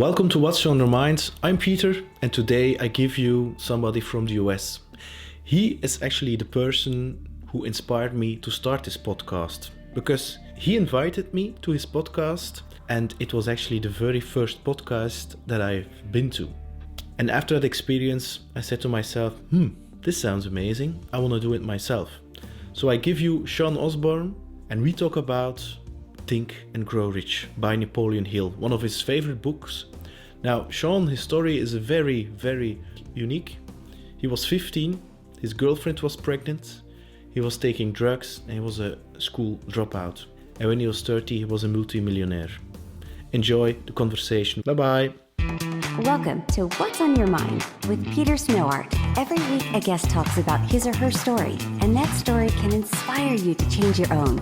Welcome to What's on Your Mind. I'm Peter, and today I give you somebody from the US. He is actually the person who inspired me to start this podcast because he invited me to his podcast, and it was actually the very first podcast that I've been to. And after that experience, I said to myself, this sounds amazing. I want to do it myself. So I give you Sean Osborn, and we talk about Think and Grow Rich by Napoleon Hill, one of his favorite books. Now, Sean, his story is very, very unique. He was 15, his girlfriend was pregnant, he was taking drugs, and he was a school dropout. And when he was 30, he was a multimillionaire. Enjoy the conversation. Bye-bye. Welcome to What's on Your Mind with Peter Snowart. Every week, a guest talks about his or her story, and that story can inspire you to change your own.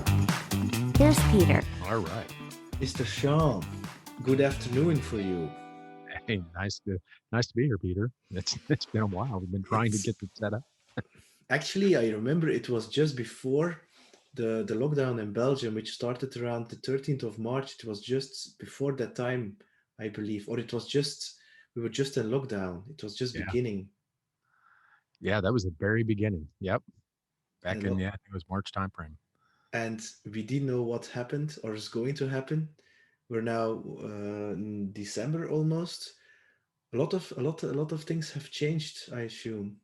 Here's Peter. All right. Mr. Sean, good afternoon for you. Hey, nice to be here, Peter. It's been a while. We've been trying to get this set up. Actually, I remember it was just before the lockdown in Belgium, which started around the 13th of March. It was just before that time, I believe, or it was just, we were just in lockdown. It was just beginning. Yeah, that was the very beginning. Yep. Back in, I think it was March timeframe. And we didn't know what happened or is going to happen. We're now in December almost. A lot of things have changed, I assume.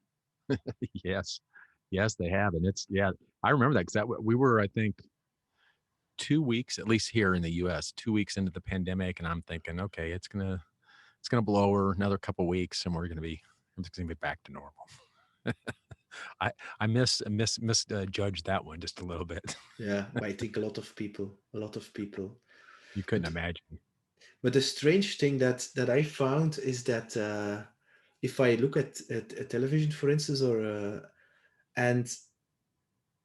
Yes, they have, and I remember that because we were, I think, 2 weeks, at least here in the U.S., 2 weeks into the pandemic, and I'm thinking, okay, it's gonna blow over another couple of weeks, and everything's gonna be back to normal. I misjudged that one just a little bit. Yeah, I think a lot of people. You couldn't imagine. But the strange thing that I found is that if I look at television, for instance, and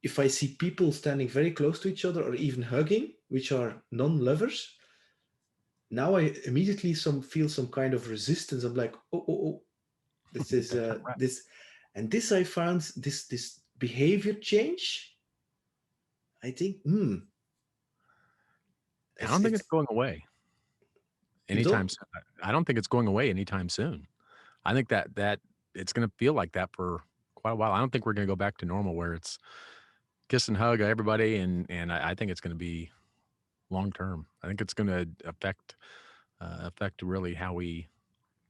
if I see people standing very close to each other or even hugging, which are non-lovers, now I immediately feel some kind of resistance. I'm like, oh, this is Right. this I found this behavior change. I think, I don't think it's going away anytime soon. I don't think it's going away anytime soon. I think that it's going to feel like that for quite a while. I don't think we're going to go back to normal where it's kiss and hug everybody, and I think it's going to be long term. I think it's going to affect really how we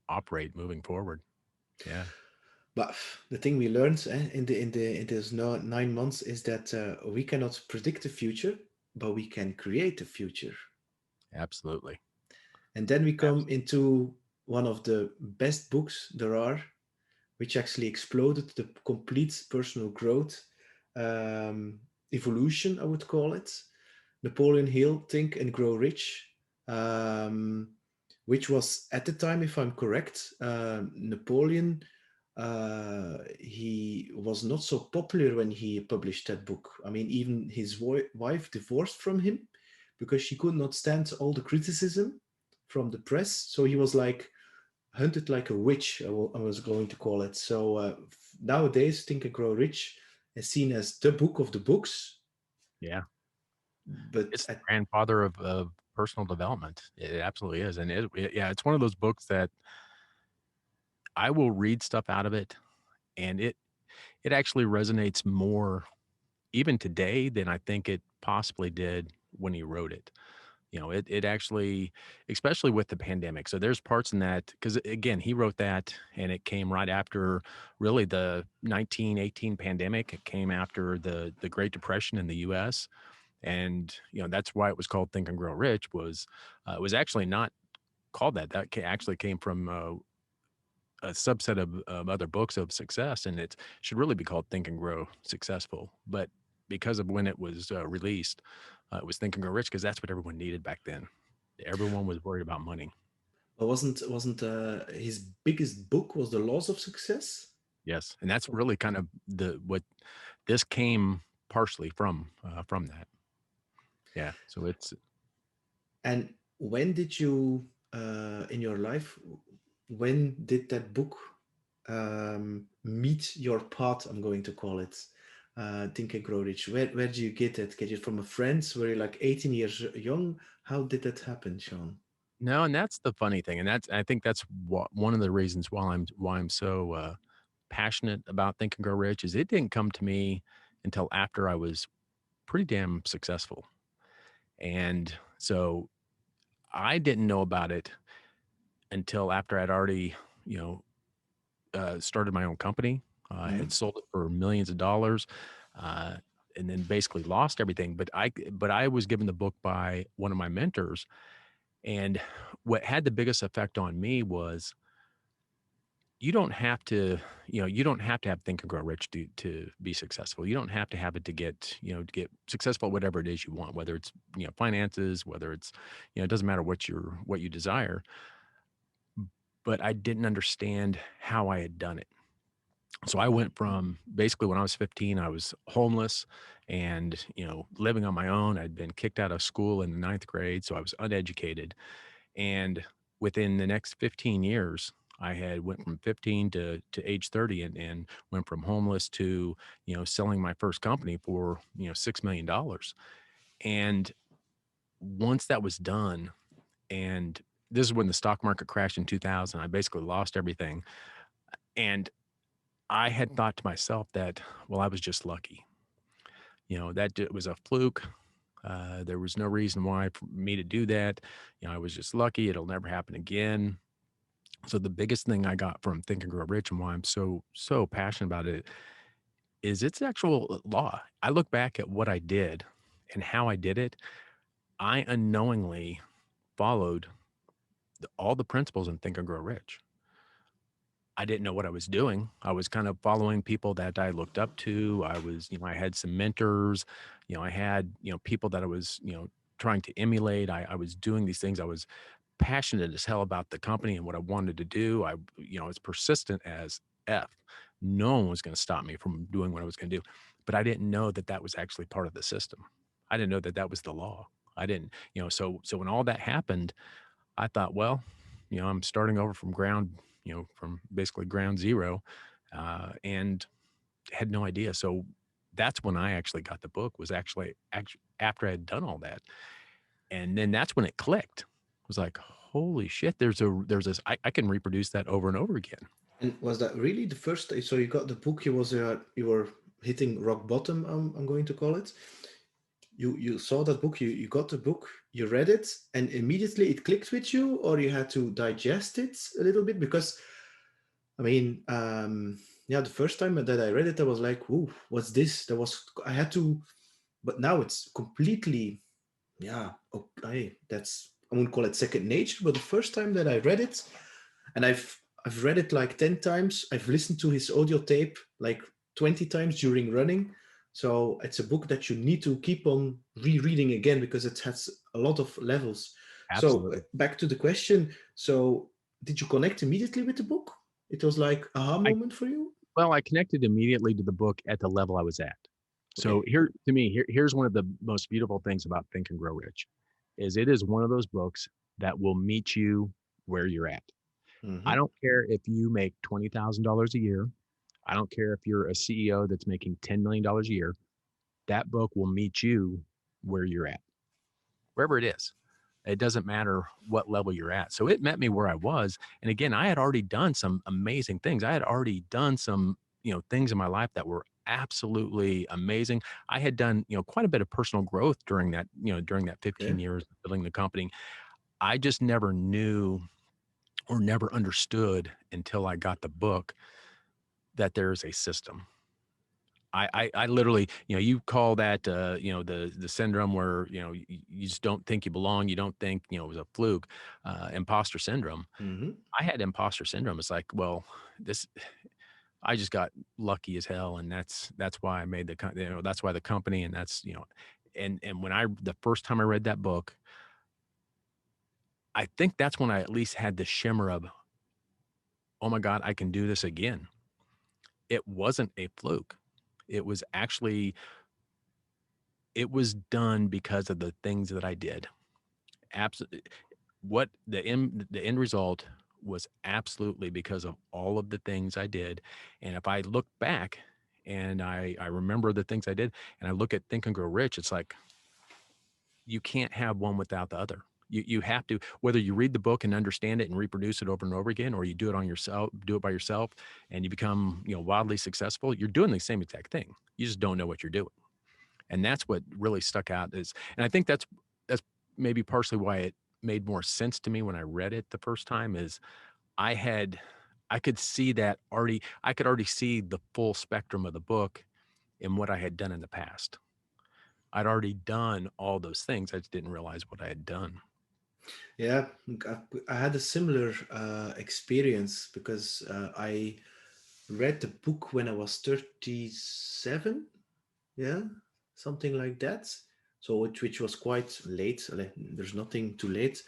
operate moving forward. Yeah. But the thing we learned in those 9 months is that we cannot predict the future, but we can create the future. Absolutely. And then we come into one of the best books there are, which actually exploded the complete personal growth evolution, I would call it. Napoleon Hill, Think and Grow Rich, which was at the time, if I'm correct, Napoleon, he was not so popular when he published that book. I mean, even his wife divorced from him because she could not stand all the criticism from the press. So he was like hunted like a witch, I was going to call it. So nowadays, Think and Grow Rich is seen as the book of the books. Yeah. But it's the grandfather of personal development. It absolutely is. And it's one of those books that I will read stuff out of it, and it actually resonates more even today than I think it possibly did when he wrote it. It actually, especially with the pandemic. So there's parts in that, because again, he wrote that and it came right after really the 1918 pandemic. It came after the Great Depression in the US. And, that's why it was called Think and Grow Rich. It was actually not called that. That actually came from a subset of other books of success, and it should really be called Think and Grow Successful. But because of when it was released, it was Think and Grow Rich because that's what everyone needed back then. Everyone was worried about money. But wasn't his biggest book was The Laws of Success? Yes, and that's really kind of what this came partially from that. Yeah, so it's. And when did you in your life? When did that book meet your path? I'm going to call it. Think and Grow Rich. Where did you get it? Get it from a friend? Were you like 18 years young? How did that happen, Sean? No, and that's the funny thing, and I think that's one of the reasons why I'm so passionate about Think and Grow Rich is it didn't come to me until after I was pretty damn successful, and so I didn't know about it until after I'd already, you know, started my own company. I had Mhm. sold it for millions of dollars, uh, and then basically lost everything. But I was given the book by one of my mentors, and what had the biggest effect on me was you don't have to, you don't have to have Think and Grow Rich to be successful. You don't have to have it to get, to get successful at whatever it is you want, whether it's, finances, whether it's, it doesn't matter what you desire. But I didn't understand how I had done it. So I went from basically when I was 15, I was homeless and, living on my own. I'd been kicked out of school in the ninth grade. So I was uneducated. And within the next 15 years, I had went from 15 to age 30 and went from homeless to, selling my first company for, $6 million. And once that was done, and this is when the stock market crashed in 2000, I basically lost everything. And I had thought to myself that, well, I was just lucky. That it was a fluke. There was no reason why for me to do that. I was just lucky. It'll never happen again. So the biggest thing I got from Think and Grow Rich and why I'm so passionate about it is its actual law. I look back at what I did and how I did it. I unknowingly followed all the principles in Think and Grow Rich. I didn't know what I was doing. I was kind of following people that I looked up to. I was, I had some mentors, I had, people that I was, trying to emulate. I was doing these things. I was passionate as hell about the company and what I wanted to do. I was persistent as F. No one was going to stop me from doing what I was going to do. But I didn't know that that was actually part of the system. I didn't know that that was the law. I didn't, so when all that happened, I thought, well, I'm starting over from from basically ground zero, and had no idea. So that's when I actually got the book was actually after I had done all that. And then that's when it clicked. It was like, holy shit, there's this, I can reproduce that over and over again. And was that really the first? So you got the book. You were hitting rock bottom. I'm going to call it. You saw that book. You got the book. You read it, and immediately it clicked with you, or you had to digest it a little bit because, I mean, yeah, the first time that I read it, I was like, "Ooh, what's this?" I had to, but now it's completely, yeah. Okay, I wouldn't call it second nature, but the first time that I read it, and I've read it like 10 times. I've listened to his audio tape like 20 times during running. So it's a book that you need to keep on rereading again because it has a lot of levels. So Absolutely. back to the question. So did you connect immediately with the book? It was like aha I moment for you? Well, I connected immediately to the book at the level I was at. So Okay. here's one of the most beautiful things about Think and Grow Rich is it is one of those books that will meet you where you're at. I Mm-hmm. don't care if you make $20,000 a year. I don't care if you're a CEO that's making $10 million a year. That book will meet you where you're at, wherever it is. It doesn't matter what level you're at. So it met me where I was. And again, I had already done some amazing things. I had already done some, things in my life that were absolutely amazing. I had done, quite a bit of personal growth during that 15 Okay. years of building the company. I just never knew or never understood until I got the book that there's a system. I literally, you call that, the syndrome where, you just don't think you belong. You don't think, it was a fluke, imposter syndrome. Mm-hmm. I had imposter syndrome. It's like, well, this, I just got lucky as hell. And that's why I made that's why the company and that's, and when the first time I read that book, I think that's when I at least had the shimmer of, oh my God, I can do this again. It wasn't a fluke. It was actually it was done because of the things that I did. Absolutely. What the end result was absolutely because of all of the things I did. And if I look back and I remember the things I did and I look at Think and Grow Rich, it's like you can't have one without the other. You have to, whether you read the book and understand it and reproduce it over and over again, or you do it on yourself, do it by yourself, and you become, wildly successful. You're doing the same exact thing. You just don't know what you're doing. And that's what really stuck out and I think that's maybe partially why it made more sense to me when I read it the first time is I had, I could see that already. I could already see the full spectrum of the book in what I had done in the past. I'd already done all those things. I just didn't realize what I had done. Yeah, I had a similar experience because I read the book when I was 37. Yeah, something like that. So which was quite late. There's nothing too late,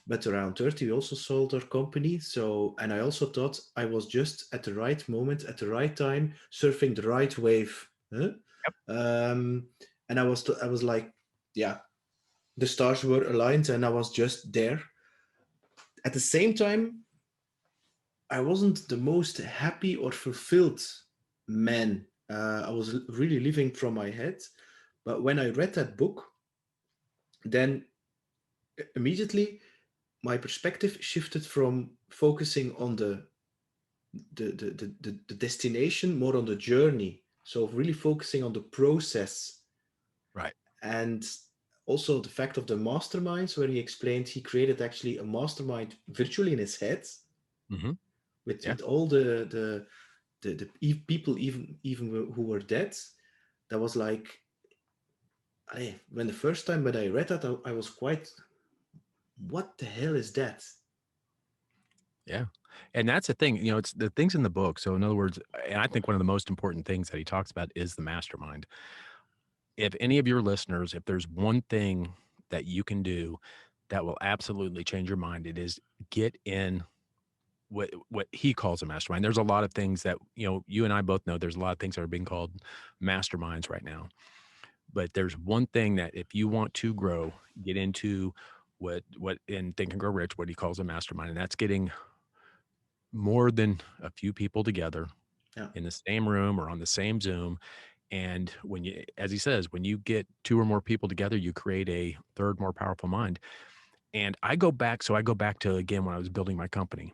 but around 30 we also sold our company. So, and I also thought I was just at the right moment at the right time surfing the right wave, huh? Yep. um and I was like, yeah, the stars were aligned and I was just there. At the same time, I wasn't the most happy or fulfilled man. I was really living from my head. But when I read that book, then immediately my perspective shifted from focusing on the destination more on the journey. So really focusing on the process. Right. And also the fact of the masterminds, where he explained he created actually a mastermind virtually in his head Mm-hmm. with Yeah. with all the people even who were dead. That was like, when the first time when I read that, I was quite, what the hell is that? Yeah. And that's the thing, it's the things in the book. So in other words, and I think one of the most important things that he talks about is the mastermind. If any of your listeners, if there's one thing that you can do that will absolutely change your mind, it is get in what he calls a mastermind. There's a lot of things that, you and I both know there's a lot of things that are being called masterminds right now. But there's one thing that if you want to grow, get into what in Think and Grow Rich, what he calls a mastermind, and that's getting more than a few people together Yeah, in the same room or on the same Zoom. And when you, as he says, when you get two or more people together, you create a third, more powerful mind. And I go back to, again, when I was building my company,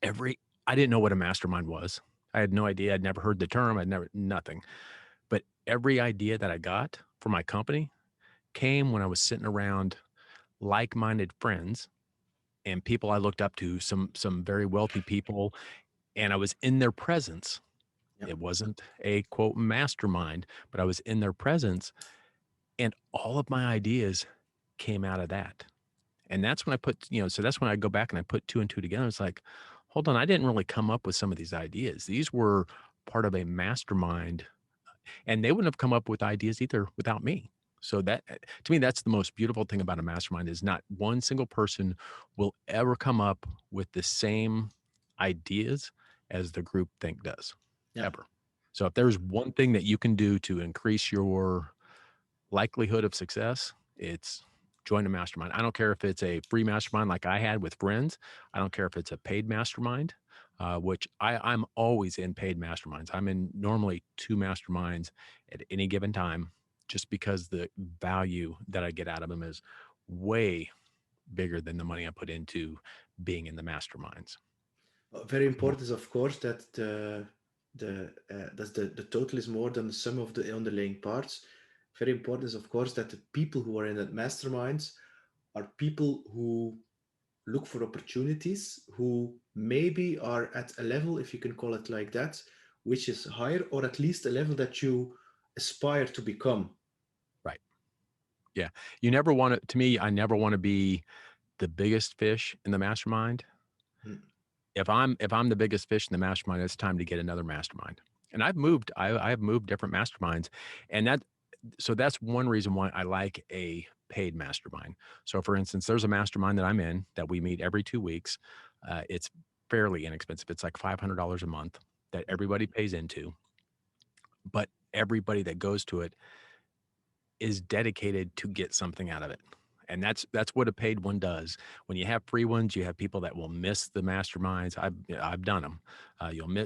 I didn't know what a mastermind was. I had no idea. I'd never heard the term. Nothing. But every idea that I got for my company came when I was sitting around like-minded friends and people I looked up to, some very wealthy people, and I was in their presence. yeah, It wasn't a quote mastermind, but I was in their presence, and all of my ideas came out of that. And that's when I put, so that's when I go back and I put two and two together. It's like, hold on, I didn't really come up with some of these ideas. These were part of a mastermind, and they wouldn't have come up with ideas either without me. So that, to me, that's the most beautiful thing about a mastermind is not one single person will ever come up with the same ideas as the group think does, yeah. ever. So if there's one thing that you can do to increase your likelihood of success, it's join a mastermind. I don't care if it's a free mastermind like I had with friends. I don't care if it's a paid mastermind, which I'm always in paid masterminds. I'm in normally 2 masterminds at any given time, just because the value that I get out of them is way bigger than the money I put into being in the masterminds. Very important is of course that the total is more than the sum of the underlying parts. Very important is of course that the people who are in that masterminds are people who look for opportunities, who maybe are at a level, if you can call it like that, which is higher, or at least a level that you aspire to become. Right. Yeah. You never want to me, I never want to be the biggest fish in the mastermind. Mm. If I'm the biggest fish in the mastermind, it's time to get another mastermind. And I've moved different masterminds, and that's one reason why I like a paid mastermind. So for instance, there's a mastermind that I'm in that we meet every 2 weeks. It's fairly inexpensive. It's like $500 a month that everybody pays into, but everybody that goes to it is dedicated to get something out of it. And that's what a paid one does. When you have free ones, you have people that will miss the masterminds. I've done them.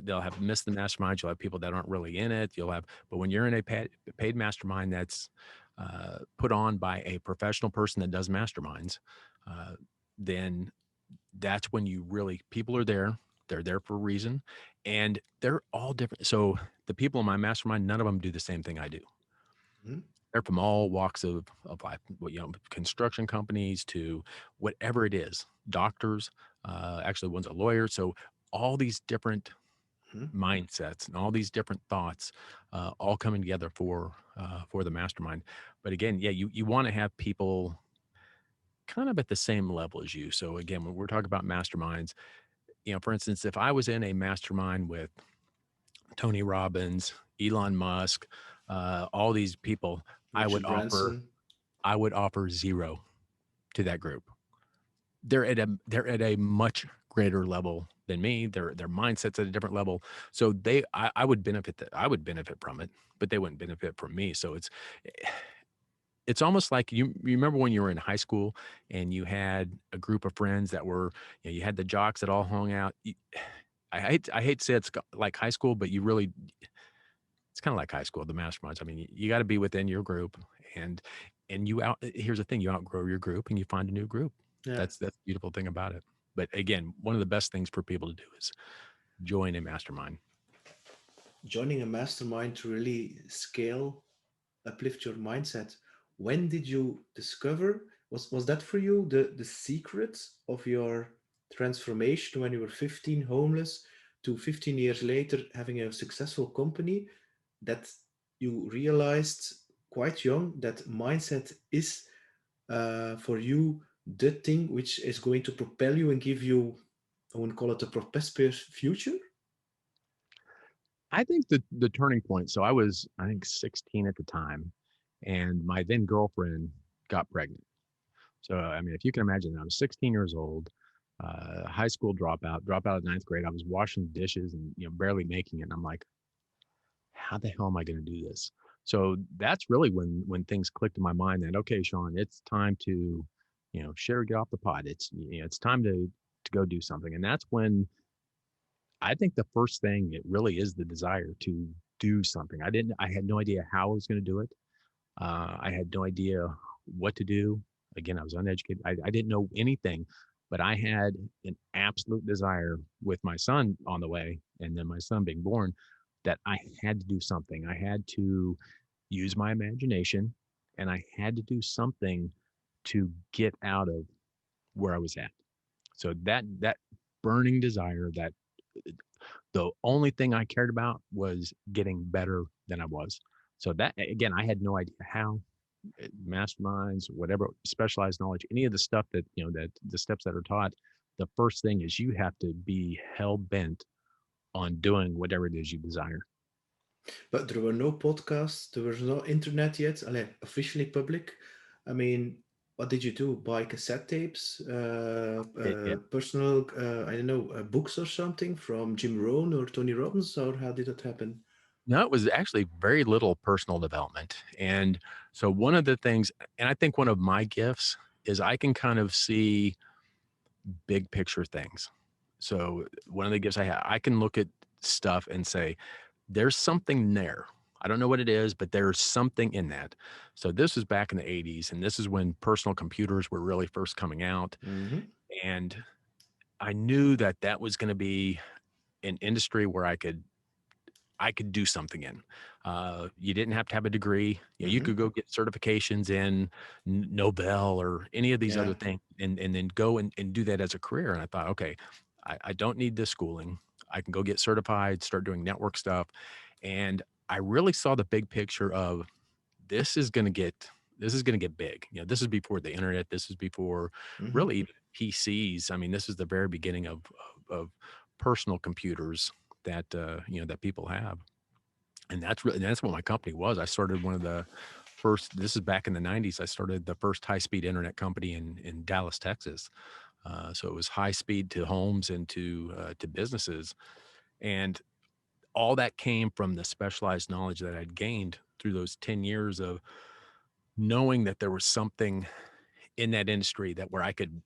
They'll have missed the masterminds. You'll have people that aren't really in it. But when you're in a paid mastermind, that's put on by a professional person that does masterminds, then that's when you really, people are there. They're there for a reason, and they're all different. So the people in my mastermind, none of them do the same thing I do. Mhm. They're from all walks of life, construction companies to whatever it is, doctors, actually one's a lawyer. So all these different Mhm. mindsets and all these different thoughts, all coming together for the mastermind. But again, yeah, you want to have people kind of at the same level as you. So again, when we're talking about masterminds, for instance, if I was in a mastermind with Tony Robbins, Elon Musk, all these people, I would Richard offer Branson. I would offer zero to that group. They're at a much greater level than me. Their mindset's at a different level. So I would benefit I would benefit from it, but they wouldn't benefit from me. So it's almost like you remember when you were in high school and you had a group of friends that were, you had the jocks that all hung out. I hate to say it's like high school, but it's kind of like high school, the masterminds. I mean, you got to be within your group, and here's the thing, you outgrow your group and you find a new group. Yeah. That's the beautiful thing about it. But again, one of the best things for people to do is join a mastermind. Joining a mastermind to really scale, uplift your mindset. When did you discover, was that for you the secret of your transformation when you were 15 homeless to 15 years later having a successful company, that you realized quite young that mindset is for you the thing which is going to propel you and give you, I wouldn't call it a prosperous future? I think the turning point. So I was, I think, 16 at the time, and my then girlfriend got pregnant. So I mean, if you can imagine, I was 16 years old, high school dropout of ninth grade. I was washing dishes and barely making it. And I'm like, how the hell am I going to do this? So that's really when things clicked in my mind that, okay, Sean, it's time to, share, get off the pot. It's time to go do something. And that's when I think the first thing, it really is the desire to do something. I had no idea how I was going to do it. I had no idea what to do. Again, I was uneducated. I didn't know anything, but I had an absolute desire with my son on the way, and then my son being born, that I had to do something. I had to use my imagination, and I had to do something to get out of where I was at. So that burning desire, that the only thing I cared about was getting better than I was. So that, again, I had no idea how. Masterminds, whatever specialized knowledge, any of the stuff that that the steps that are taught. The first thing is you have to be hell bent on doing whatever it is you desire. But there were no podcasts, there was no internet yet, officially public. I mean, what did you do? Buy cassette tapes, It, personal, I don't know, books or something from Jim Rohn or Tony Robbins, or how did that happen? No, it was actually very little personal development. And so one of the things, and I think one of my gifts is I can kind of see big picture things. So one of the gifts I have, I can look at stuff and say, there's something there. I don't know what it is, but there's something in that. So this was back in the 80s, and this is when personal computers were really first coming out. Hmm. And I knew that that was going to be an industry where I could do something in. You didn't have to have a degree. You Hmm. could go get certifications in Nobel or any of these Yeah. other things, and then go and do that as a career. And I thought, okay, I don't need this schooling. I can go get certified, start doing network stuff. And I really saw the big picture of this is going to get this is going to get big. This is before the internet. This is before Hmm. really even PCs. I mean, this is the very beginning of personal computers that that people have. And that's what my company was. I started one of the first. This is back in the 90s. I started the first high-speed internet company in Dallas, Texas. So it was high speed to homes and to businesses, and all that came from the specialized knowledge that I'd gained through those 10 years of knowing that there was something in that industry that where I could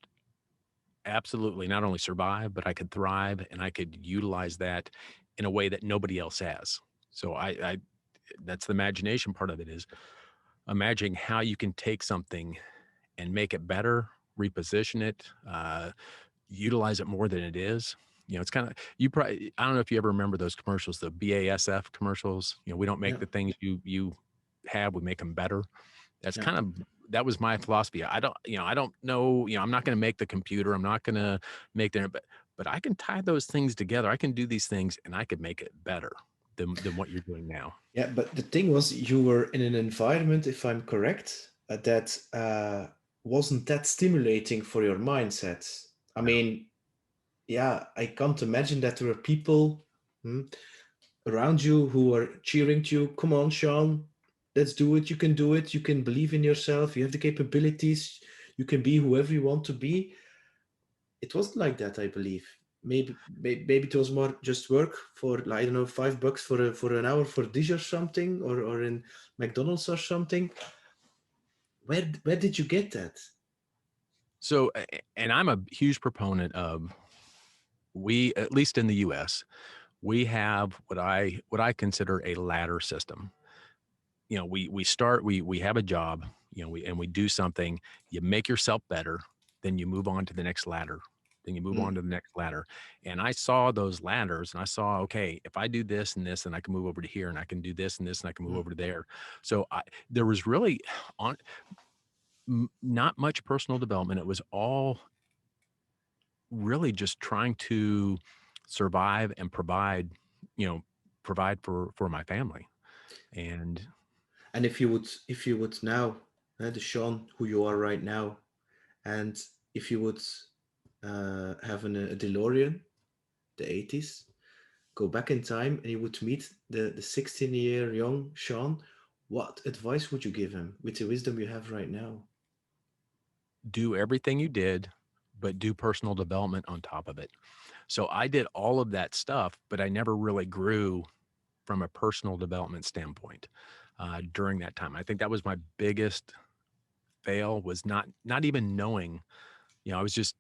absolutely not only survive, but I could thrive, and I could utilize that in a way that nobody else has. So I that's the imagination part of it is imagining how you can take something and make it better, reposition it, utilize it more than it is. It's kind of, I don't know if you ever remember those commercials, the BASF commercials. We don't make Yeah. the things you have, we make them better. That's Yeah. kind of, that was my philosophy. I don't know, I'm not going to make the computer. I'm not going to make but I can tie those things together. I can do these things and I could make it better than what you're doing now. Yeah, but the thing was, you were in an environment, if I'm correct, that wasn't that stimulating for your mindset. I No. mean, yeah, I can't imagine that there were people around you who were cheering to you. Come on, Sean, let's do it. You can do it. You can believe in yourself. You have the capabilities. You can be whoever you want to be. It wasn't like that, I believe. Maybe it was more just work for, I don't know, $5 for an hour for dish or something, or in McDonald's or something. Where did you get that? So, and I'm a huge proponent of, we, at least in the US, we have what I consider a ladder system. We start, we have a job, we do something, you make yourself better, then you move on to the next ladder, then you move on Mm, to the next ladder. And I saw those ladders and I saw, okay, if I do this and this, then I can move over to here, and I can do this and this, and I can move mm, over to there. So there was really on not much personal development. It was all really just trying to survive and provide for my family. And and if you would now, the Sean who you are right now, and if you would have a DeLorean, the 80s, go back in time, and you would meet the 16-year young Sean, what advice would you give him with the wisdom you have right now? do everything you did, but do personal development on top of it. So I did all of that stuff, but I never really grew from a personal development standpoint during that time. I think that was my biggest fail, was not even knowing. I was just,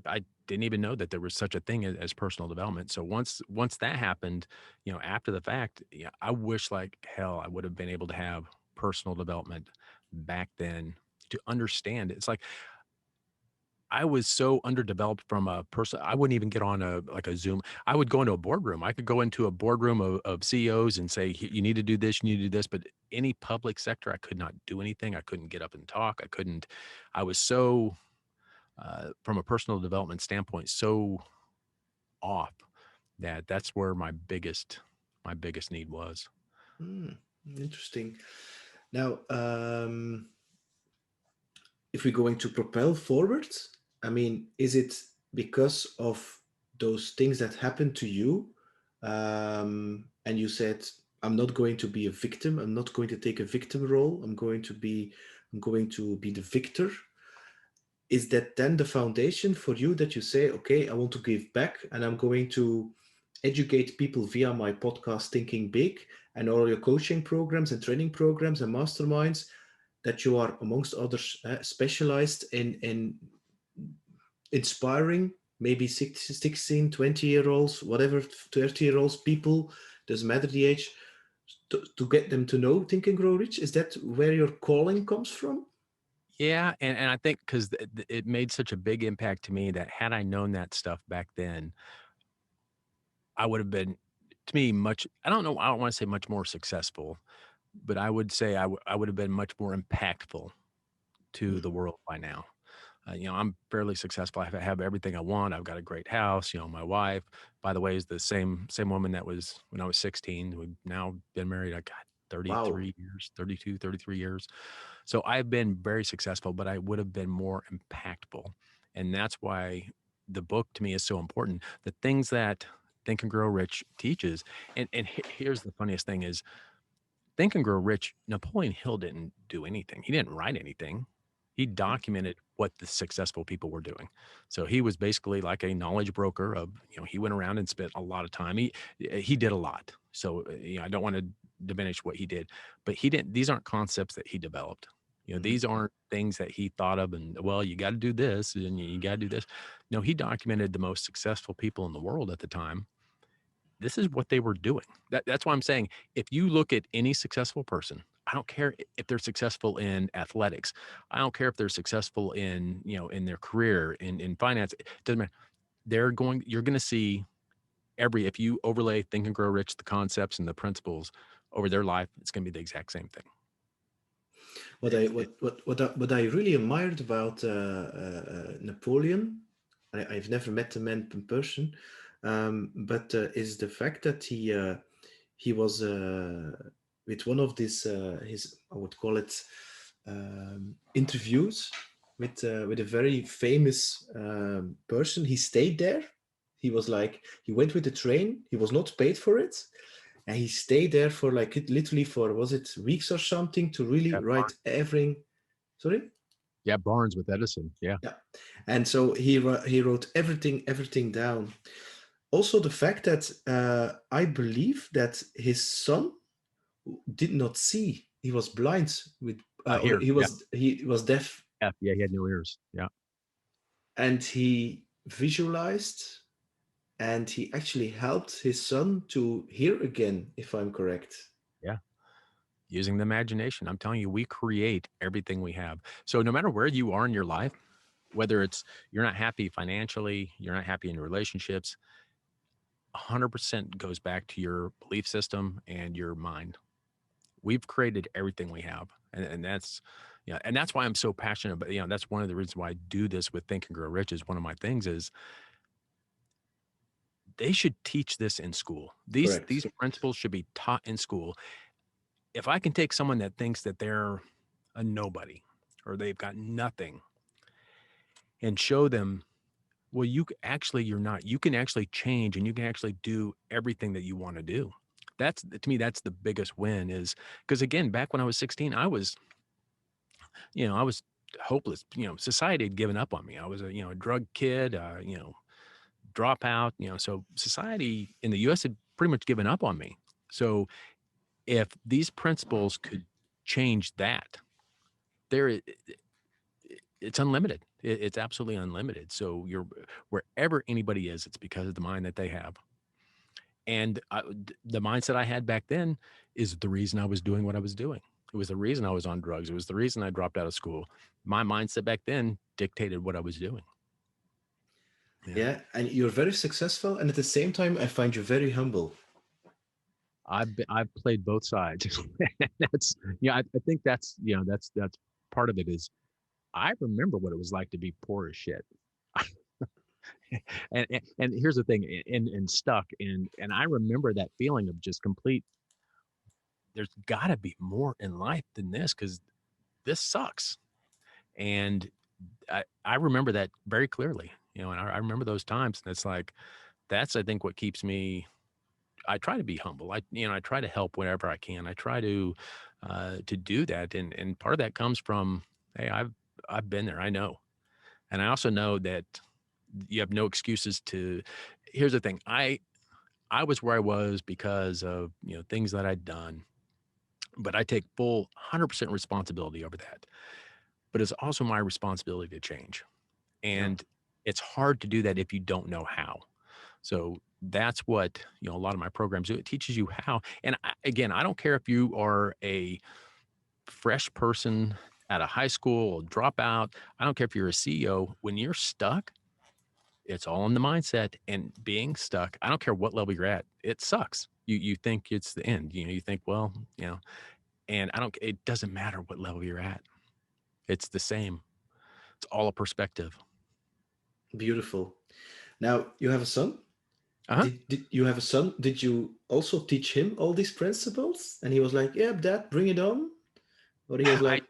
I didn't even know that there was such a thing as personal development. So once that happened, after the fact, I wish like hell I would have been able to have personal development back then to understand it. It's like I was so underdeveloped from a person. I wouldn't even get on a Zoom. I would go into a boardroom. I could go into a boardroom of CEOs and say, you need to do this, you need to do this. But any public sector, I could not do anything. I couldn't get up and talk. I was so, from a personal development standpoint, so off that's where my biggest need was. Hmm, interesting. Now, if we're going to propel forward, I mean, is it because of those things that happened to you? And you said, I'm not going to be a victim. I'm not going to take a victim role. I'm going to be the victor. Is that then the foundation for you, that you say, okay, I want to give back, and I'm going to educate people via my podcast, Thinking Big, and all your coaching programs and training programs and masterminds, that you are, amongst others, specialized in inspiring maybe 16, 20-year-olds, whatever, 30-year-olds, people, doesn't matter the age, to get them to know Think and Grow Rich? Is that where your calling comes from? Yeah, and I think because it made such a big impact to me that had I known that stuff back then, I would have been, to me, much. I don't know. I don't want to say much more successful, but I would say I would have been much more impactful to the world by now. I'm fairly successful. I have everything I want. I've got a great house. My wife, by the way, is the same woman that was when I was 16. We've now been married. I got Wow. 33 years, 32, 33 years. So I've been very successful, but I would have been more impactful. And that's why the book to me is so important. The things that Think and Grow Rich teaches. And here's the funniest thing is, Think and Grow Rich, Napoleon Hill didn't do anything. He didn't write anything. He documented what the successful people were doing. So he was basically like a knowledge broker of, he went around and spent a lot of time. He did a lot. So, I don't want to diminish what he did, but he didn't, these aren't concepts that he developed. Mhm. These aren't things that he thought of and, well, you got to do this and you got to do this. No, he documented the most successful people in the world at the time. This is what they were doing. That's why I'm saying, if you look at any successful person, don't care if they're successful in athletics. I don't care if they're successful in, in their career, in finance. It doesn't matter. You're going to see if you overlay Think and Grow Rich, the concepts and the principles over their life, it's going to be the exact same thing. What I really admired about Napoleon, I've never met the man in person, but is the fact that he was with one of his, I would call it, interviews with a very famous person. He stayed there. He went with the train. He was not paid for it. And he stayed there for literally for, was it weeks or something, to really write everything. Sorry? Yeah, Barnes with Edison. Yeah. And so he wrote everything down. Also, the fact that I believe that his son did not see. He was blind he was deaf. Yeah, he had no ears. Yeah. And he visualized, and he actually helped his son to hear again, if I'm correct. Yeah. Using the imagination. I'm telling you, we create everything we have. So no matter where you are in your life, whether it's you're not happy financially, you're not happy in your relationships, 100% goes back to your belief system and your mind. We've created everything we have. And that's, and that's why I'm so passionate about, that's one of the reasons why I do this with Think and Grow Rich. Is one of my things is they should teach this in school. These principles should be taught in school. If I can take someone that thinks that they're a nobody or they've got nothing and show them, well, you're not. You can actually change and you can actually do everything that you want to do. To me, that's the biggest win, is because, again, back when I was 16, I was hopeless. Society had given up on me. I was a drug kid, dropout, so society in the US had pretty much given up on me. So if these principles could change that, it's unlimited. It's absolutely unlimited. So wherever anybody is, it's because of the mind that they have. And the mindset I had back then is the reason I was doing what I was doing. It was the reason I was on drugs. It was the reason I dropped out of school. My mindset back then dictated what I was doing. Yeah, and you're very successful, and at the same time, I find you very humble. I've played both sides. That's I think that's that's part of it. Is I remember what it was like to be poor as shit. and here's the thing, and stuck, and I remember that feeling of just complete. There's got to be more in life than this, because this sucks. And I remember that very clearly, and I remember those times, and it's like, that's, I think, what keeps me. I try to be humble. I try to help whenever I can. I try to do that. And part of that comes from, hey, I've been there. I know. And I also know that you have no excuses to. Here's the thing. I was where I was because of, things that I'd done, but I take full 100% responsibility over that. But it's also my responsibility to change. And it's hard to do that if you don't know how. So that's what, a lot of my programs do. It teaches you how. And again, I don't care if you are a fresh person out of high school, dropout. I don't care if you're a CEO. When you're stuck, it's all in the mindset. And being stuck, I don't care what level you're at, it sucks. You think it's the end. You think, well, and it doesn't matter what level you're at. It's the same. It's all a perspective. Beautiful. Now, you have a son? Uh-huh. Did you have a son? Did you also teach him all these principles? And he was like, yeah, Dad, bring it on? Or he was like...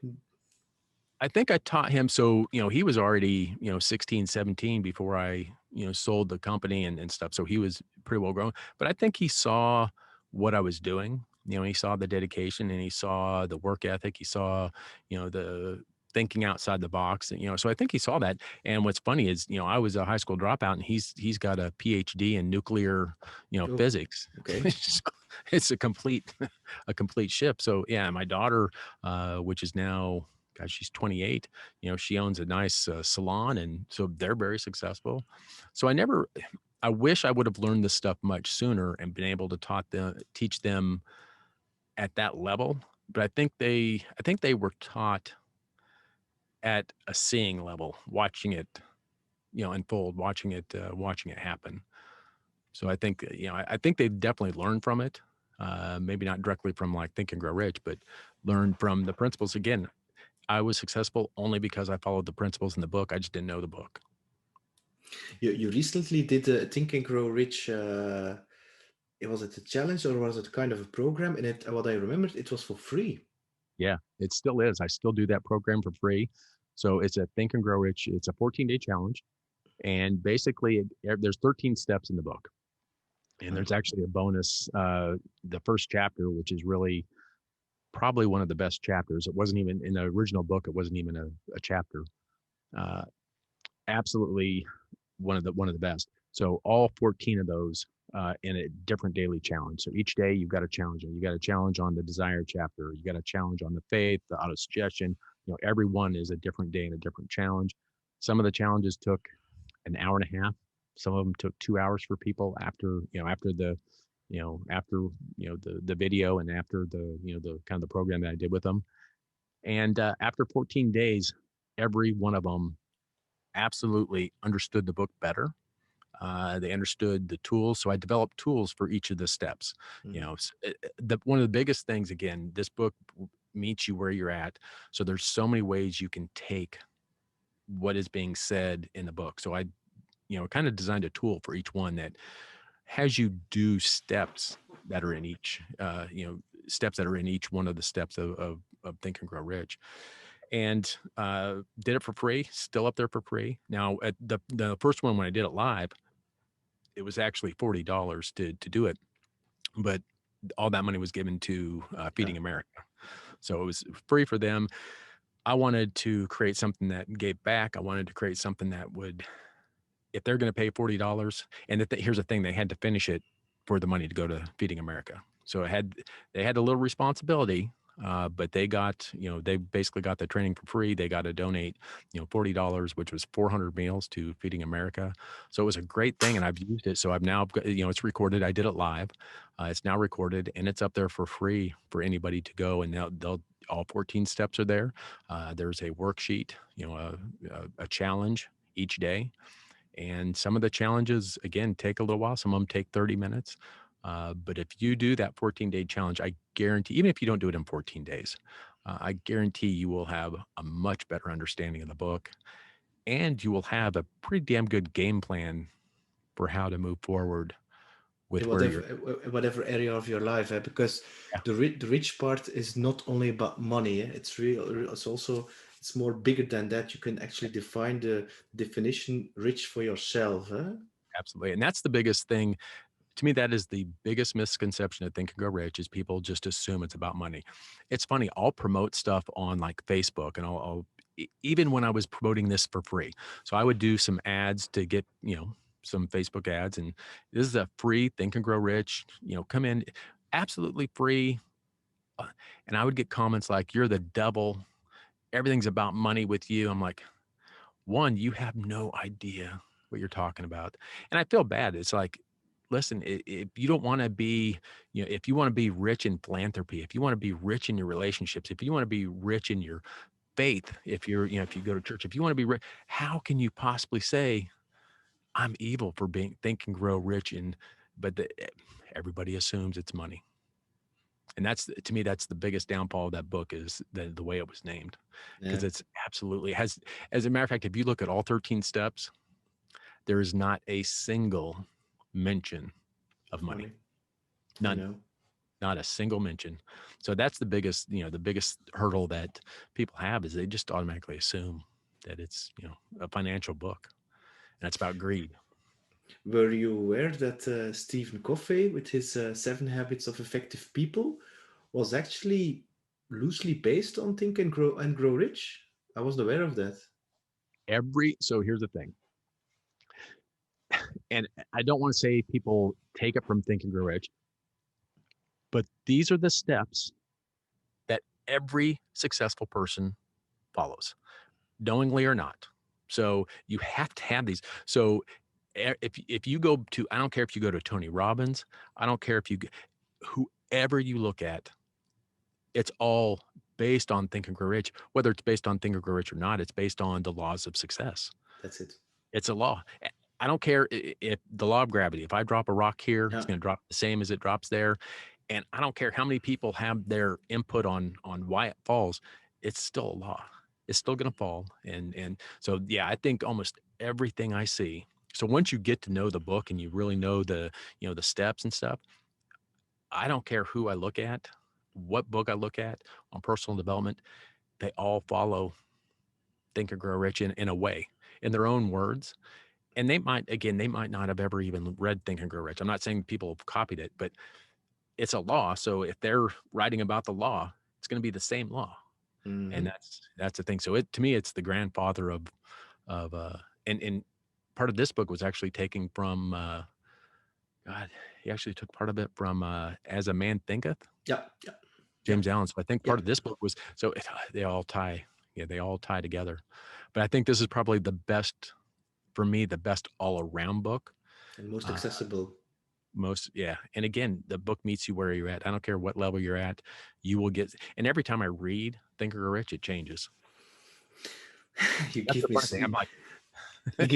I think I taught him. So, he was already, 16, 17 before I, sold the company and stuff. So he was pretty well grown. But I think he saw what I was doing. He saw the dedication, and he saw the work ethic. He saw, the thinking outside the box. So I think he saw that. And what's funny is, I was a high school dropout, and he's got a PhD in nuclear, physics. Okay. It's a complete shift. So yeah, my daughter, which is now, gosh, she's 28, she owns a nice salon. And so they're very successful. So I wish I would have learned this stuff much sooner and been able to teach them at that level. but I think they were taught at a seeing level, watching it, unfold, watching it happen. So I think, I think they've definitely learned from it. Maybe not directly from like Think and Grow Rich, but learned from the principles. Again, I was successful only because I followed the principles in the book. I just didn't know the book. You recently did a Think and Grow Rich. Was it a challenge or was it kind of a program? And what I remembered, it was for free. Yeah, it still is. I still do that program for free. So it's a Think and Grow Rich. It's a 14-day challenge. And basically, there's 13 steps in the book. And there's actually a bonus, the first chapter, which is really probably one of the best chapters. It wasn't even in the original book. It wasn't even a chapter. Uh, Absolutely one of the best. So all 14 of those in a different daily challenge. So each day you've got a challenge. You got a challenge on the desire chapter. You got a challenge on the faith, the auto suggestion. Every one is a different day and a different challenge. Some of the challenges took an hour and a half. Some of them took 2 hours for people after the the video and after the kind of the program that I did with them. And after 14 days, every one of them absolutely understood the book better. They understood the tools. So I developed tools for each of the steps. One of the biggest things, again, this book meets you where you're at. So there's so many ways you can take what is being said in the book. So I, kind of designed a tool for each one that has you do steps that are in each, steps that are in each one of the steps of Think and Grow Rich. And did it for free, still up there for free. Now, at the first one, when I did it live, it was actually $40 to do it, but all that money was given to Feeding America. So it was free for them. I wanted to create something that gave back. I wanted to create something that would, if they're going to pay $40, and here's the thing, they had to finish it for the money to go to Feeding America. So they had a little responsibility, but they got, they basically got the training for free. They got to donate, $40, which was 400 meals to Feeding America. So it was a great thing, and I've used it. So I've now, it's recorded. I did it live. It's now recorded, and it's up there for free for anybody to go. And they'll all 14 steps are there. There's a worksheet, a challenge each day. And some of the challenges, again, take a little while. Some of them take 30 minutes. But if you do that 14-day challenge, I guarantee, even if you don't do it in 14 days, I guarantee you will have a much better understanding of the book, and you will have a pretty damn good game plan for how to move forward with In where you're. whatever area of your life, because Yeah, the rich part is not only about money. It's real. It's also it's more bigger than that. You can actually define the definition rich for yourself. absolutely. And that's the biggest thing. To me, that is the biggest misconception of Think and Grow Rich is people just assume it's about money. It's funny. I'll promote stuff on like Facebook, and even when I was promoting this for free. So I would do some ads to get, some Facebook ads, and this is a free Think and Grow Rich, come in absolutely free. And I would get comments like, "You're the devil. Everything's about money with you." I'm like, one, you have no idea what you're talking about. And I feel bad. It's like, listen, if you don't want to be, if you want to be rich in philanthropy, if you want to be rich in your relationships, if you want to be rich in your faith, if you're, if you go to church, if you want to be rich, how can you possibly say I'm evil for Think and Grow Rich? But everybody assumes it's money. And that's, to me, that's the biggest downfall of that book is the way it was named, because Yeah, it's absolutely has, as a matter of fact, if you look at all 13 steps, there is not a single mention of of money. money. I None, know. not a single mention. So that's the biggest, the biggest hurdle that people have is they just automatically assume that it's, a financial book, and it's about greed. Were you aware that Stephen Covey, with his 7 Habits of Effective People, was actually loosely based on Think and Grow Rich? I wasn't aware of that. So here's the thing. And I don't want to say people take it from Think and Grow Rich, but these are the steps that every successful person follows, knowingly or not. So you have to have these. So if you go to, I don't care if you go to Tony Robbins, I don't care if whoever you look at, it's all based on Think and Grow Rich. Whether it's based on Think and Grow Rich or not, it's based on the laws of success. That's it. It's a law. I don't care if the law of gravity, if I drop a rock here, Yeah. it's going to drop the same as it drops there. And I don't care how many people have their input on why it falls. It's still a law. It's still going to fall. And so, yeah, I think almost everything I see. So once you get to know the book and you really know the steps and stuff, I don't care who I look at, what book I look at on personal development, they all follow Think and Grow Rich in a way, in their own words. And they might not have ever even read Think and Grow Rich. I'm not saying people have copied it, but it's a law. So if they're writing about the law, it's going to be the same law. And that's the thing. So to me, it's the grandfather of and part of this book was actually taking from, God, he actually took part of it from, As a Man Thinketh. Yeah. James Allen. So I think part of this book was, they all tie together. But I think this is probably the best, for me, the best all around book. And most accessible. And again, the book meets you where you're at. I don't care what level you're at, you will get, and every time I read Think and Grow Rich, it changes. You give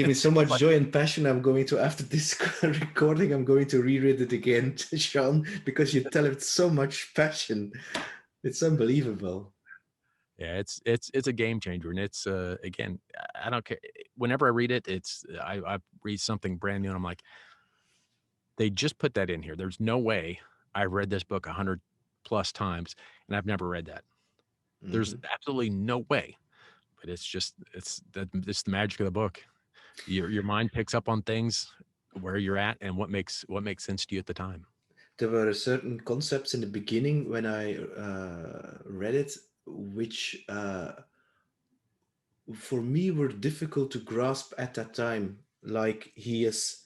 me so much joy and passion. I'm going to, after this recording, I'm going to reread it again, Sean, because you tell it with so much passion. It's unbelievable. Yeah, it's a game changer. And it's, again, I don't care. Whenever I read it, I read something brand new and I'm like, they just put that in here. There's no way I've read this book 100 plus times and I've never read that. There's absolutely no way, but it's the magic of the book. Your mind picks up on things where you're at and what makes sense to you at the time. There were certain concepts in the beginning when I read it, which for me were difficult to grasp at that time. Like he is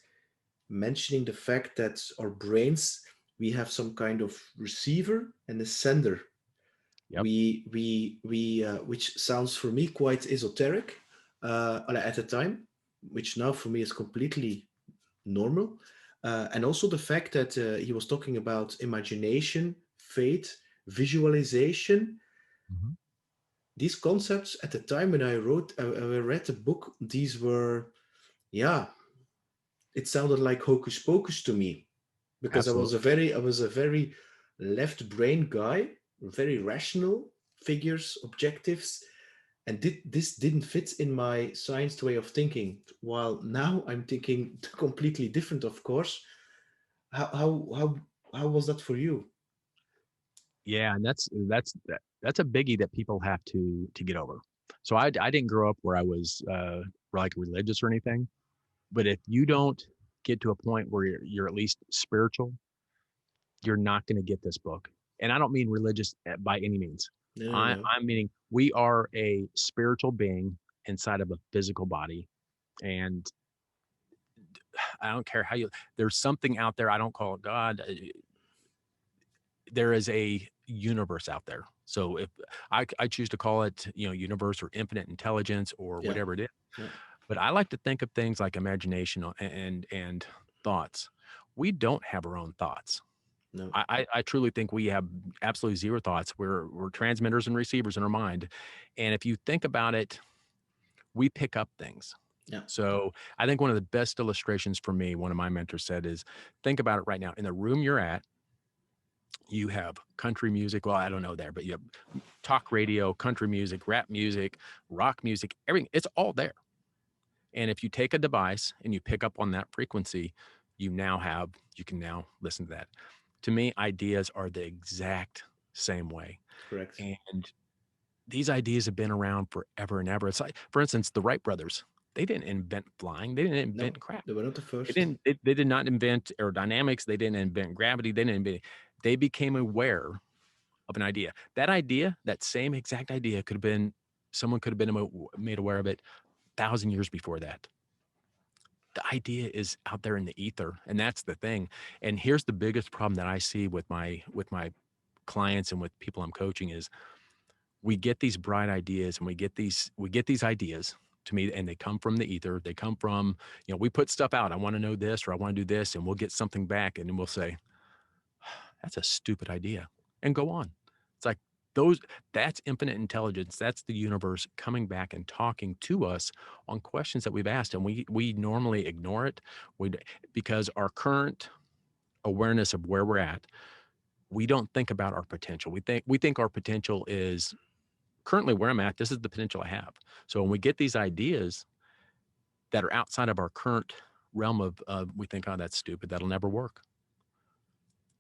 mentioning the fact that our brains, we have some kind of receiver and a sender. Yep. Which sounds for me quite esoteric at the time, which now for me is completely normal. And also the fact that he was talking about imagination, faith, visualization. These concepts at the time when I read the book, these were, it sounded like hocus pocus to me, because Absolutely. I was a very left brain guy, very rational figures, objectives, and this didn't fit in my scienced way of thinking. While now I'm thinking completely different, of course. How was that for you? Yeah, and that's a biggie that people have to get over. So I didn't grow up where I was like religious or anything. But if you don't get to a point where you're at least spiritual, you're not going to get this book. And I don't mean religious by any means. No. I'm meaning we are a spiritual being inside of a physical body. And I don't care how there's something out there. I don't call it God. There is a universe out there. So if I choose to call it, universe or infinite intelligence or whatever it is. Yeah. But I like to think of things like imagination and thoughts. We don't have our own thoughts. No. I truly think we have absolutely zero thoughts. We're transmitters and receivers in our mind. And if you think about it, we pick up things. Yeah. So I think one of the best illustrations for me, one of my mentors said is, think about it right now. In the room you're at, you have country music. Well, I don't know there, but you have talk radio, country music, rap music, rock music, everything. It's all there. And if you take a device and you pick up on that frequency, you can now listen to that. To me, ideas are the exact same way. Correct. And these ideas have been around forever and ever. It's like, for instance, the Wright brothers, they didn't invent flying. They didn't invent crap. They were not the first. They did not invent aerodynamics. They didn't invent gravity. They became aware of an idea. That idea, that same exact idea someone could have been made aware of it 1,000 years before that. The idea is out there in the ether, and that's the thing. And here's the biggest problem that I see with my clients and with people I'm coaching is we get these bright ideas and we get these ideas to me, and they come from the ether. They come from, we put stuff out. I want to know this, or I want to do this, and we'll get something back, and then we'll say, that's a stupid idea, and go on. It's like, those that's infinite intelligence. That's the universe coming back and talking to us on questions that we've asked, and we normally ignore it. Because our current awareness of where we're at, we don't think about our potential. We think our potential is currently where I'm at. This is the potential I have. So when we get these ideas that are outside of our current realm of we think, oh, that's stupid. That'll never work.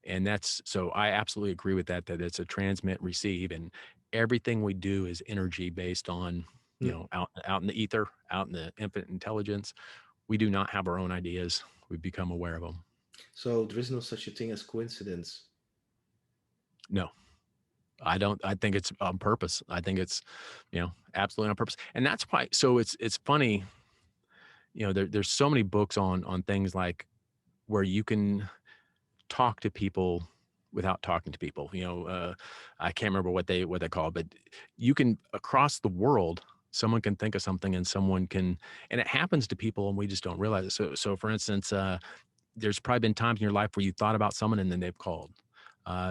And so I absolutely agree with that it's a transmit, receive, and everything we do is energy based on, Mm. out in the ether, out in the infinite intelligence. We do not have our own ideas. We become aware of them. So there is no such a thing as coincidence. No, I don't. I think it's on purpose. I think it's, absolutely on purpose. And that's why, so it's funny, there's so many books on things like where you can talk to people without talking to people. I can't remember what they call it, but you can, across the world, someone can think of something and and it happens to people and we just don't realize it. So for instance, there's probably been times in your life where you thought about someone and then they've called.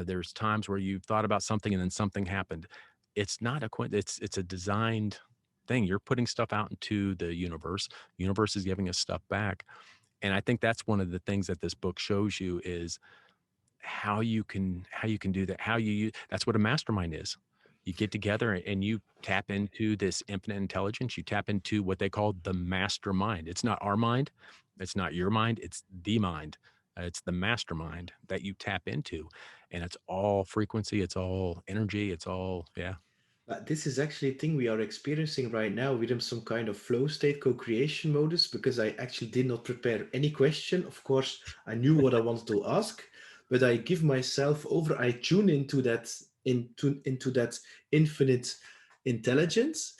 There's times where you've thought about something and then something happened. It's not a it's a designed thing. You're putting stuff out into the universe. Universe is giving us stuff back. And I think that's one of the things that this book shows you is how you can do that. That's what a mastermind is. You get together and you tap into this infinite intelligence. You tap into what they call the mastermind. It's not our mind. It's not your mind. It's the mind. It's the mastermind that you tap into, and it's all frequency. It's all energy. It's all, yeah. This is actually a thing we are experiencing right now within some kind of flow state co-creation modus, because I actually did not prepare any question. Of course, I knew what I wanted to ask, but I give myself over. I tune into that infinite intelligence,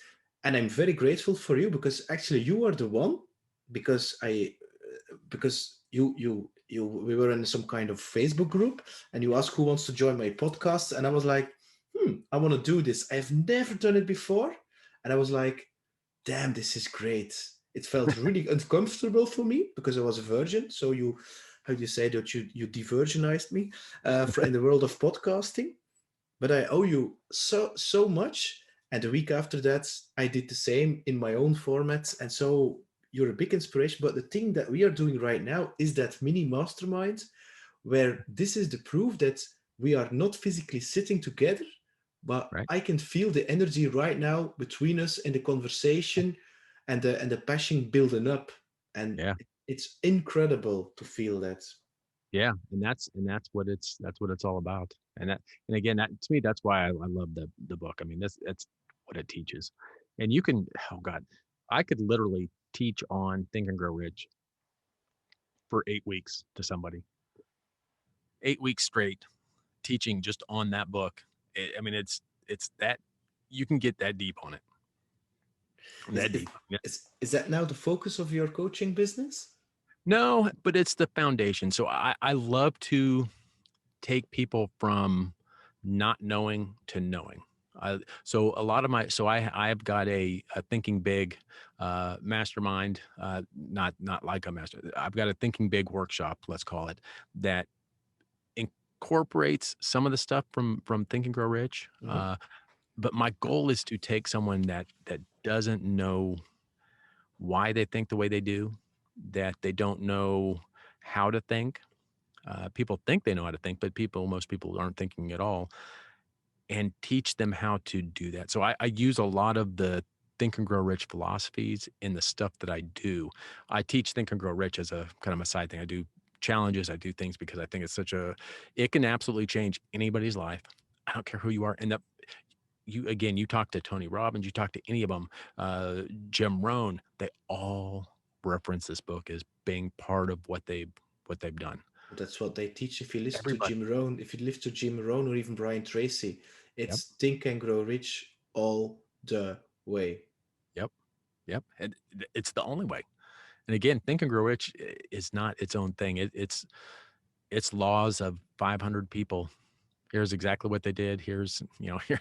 and I'm very grateful for you, because actually you are the one, because you we were in some kind of Facebook group and you asked who wants to join my podcast, and I was like, I want to do this. I've never done it before. And I was like, damn, this is great. It felt really uncomfortable for me because I was a virgin. So how do you say that, you de-virginized me in the world of podcasting. But I owe you so much. And the week after that, I did the same in my own formats. And so you're a big inspiration. But the thing that we are doing right now is that mini mastermind, where this is the proof that we are not physically sitting together, but Right. I can feel the energy right now between us in the conversation, and the passion building up, and Yeah. it's incredible to feel that. Yeah. And that's what it's all about. And again, that to me, that's why I love the book. I mean, that's what it teaches. And you can, oh God, I could literally teach on Think and Grow Rich for 8 weeks to somebody, 8 weeks straight teaching just on that book. I mean, it's that you can get that deep on it. Is, That is, deep. Yeah. is that now the focus of your coaching business? No, but it's the foundation. So I love to take people from not knowing to knowing. So a lot of I've got a thinking big mastermind, not like a master. I've got a thinking big workshop, let's call it, that incorporates some of the stuff from Think and Grow Rich. Mhm. But my goal is to take someone that doesn't know why they think the way they do, that they don't know how to think. People think they know how to think, but most people aren't thinking at all, and teach them how to do that. So I use a lot of the Think and Grow Rich philosophies in the stuff that I do. I teach Think and Grow Rich as a kind of a side thing. I do challenges. I do things because I think it can absolutely change anybody's life. I don't care who you are. And you talk to Tony Robbins, you talk to any of them, Jim Rohn, they all reference this book as being part of what they've done. That's what they teach. If you listen to Everybody. Jim Rohn, if you listen to Jim Rohn or even Brian Tracy, Yep. it's Think and Grow Rich all the way. Yep. Yep. And it's the only way. And again, Think and Grow Rich is not its own thing. It's laws of 500 people. Here's exactly what they did. Here's, here,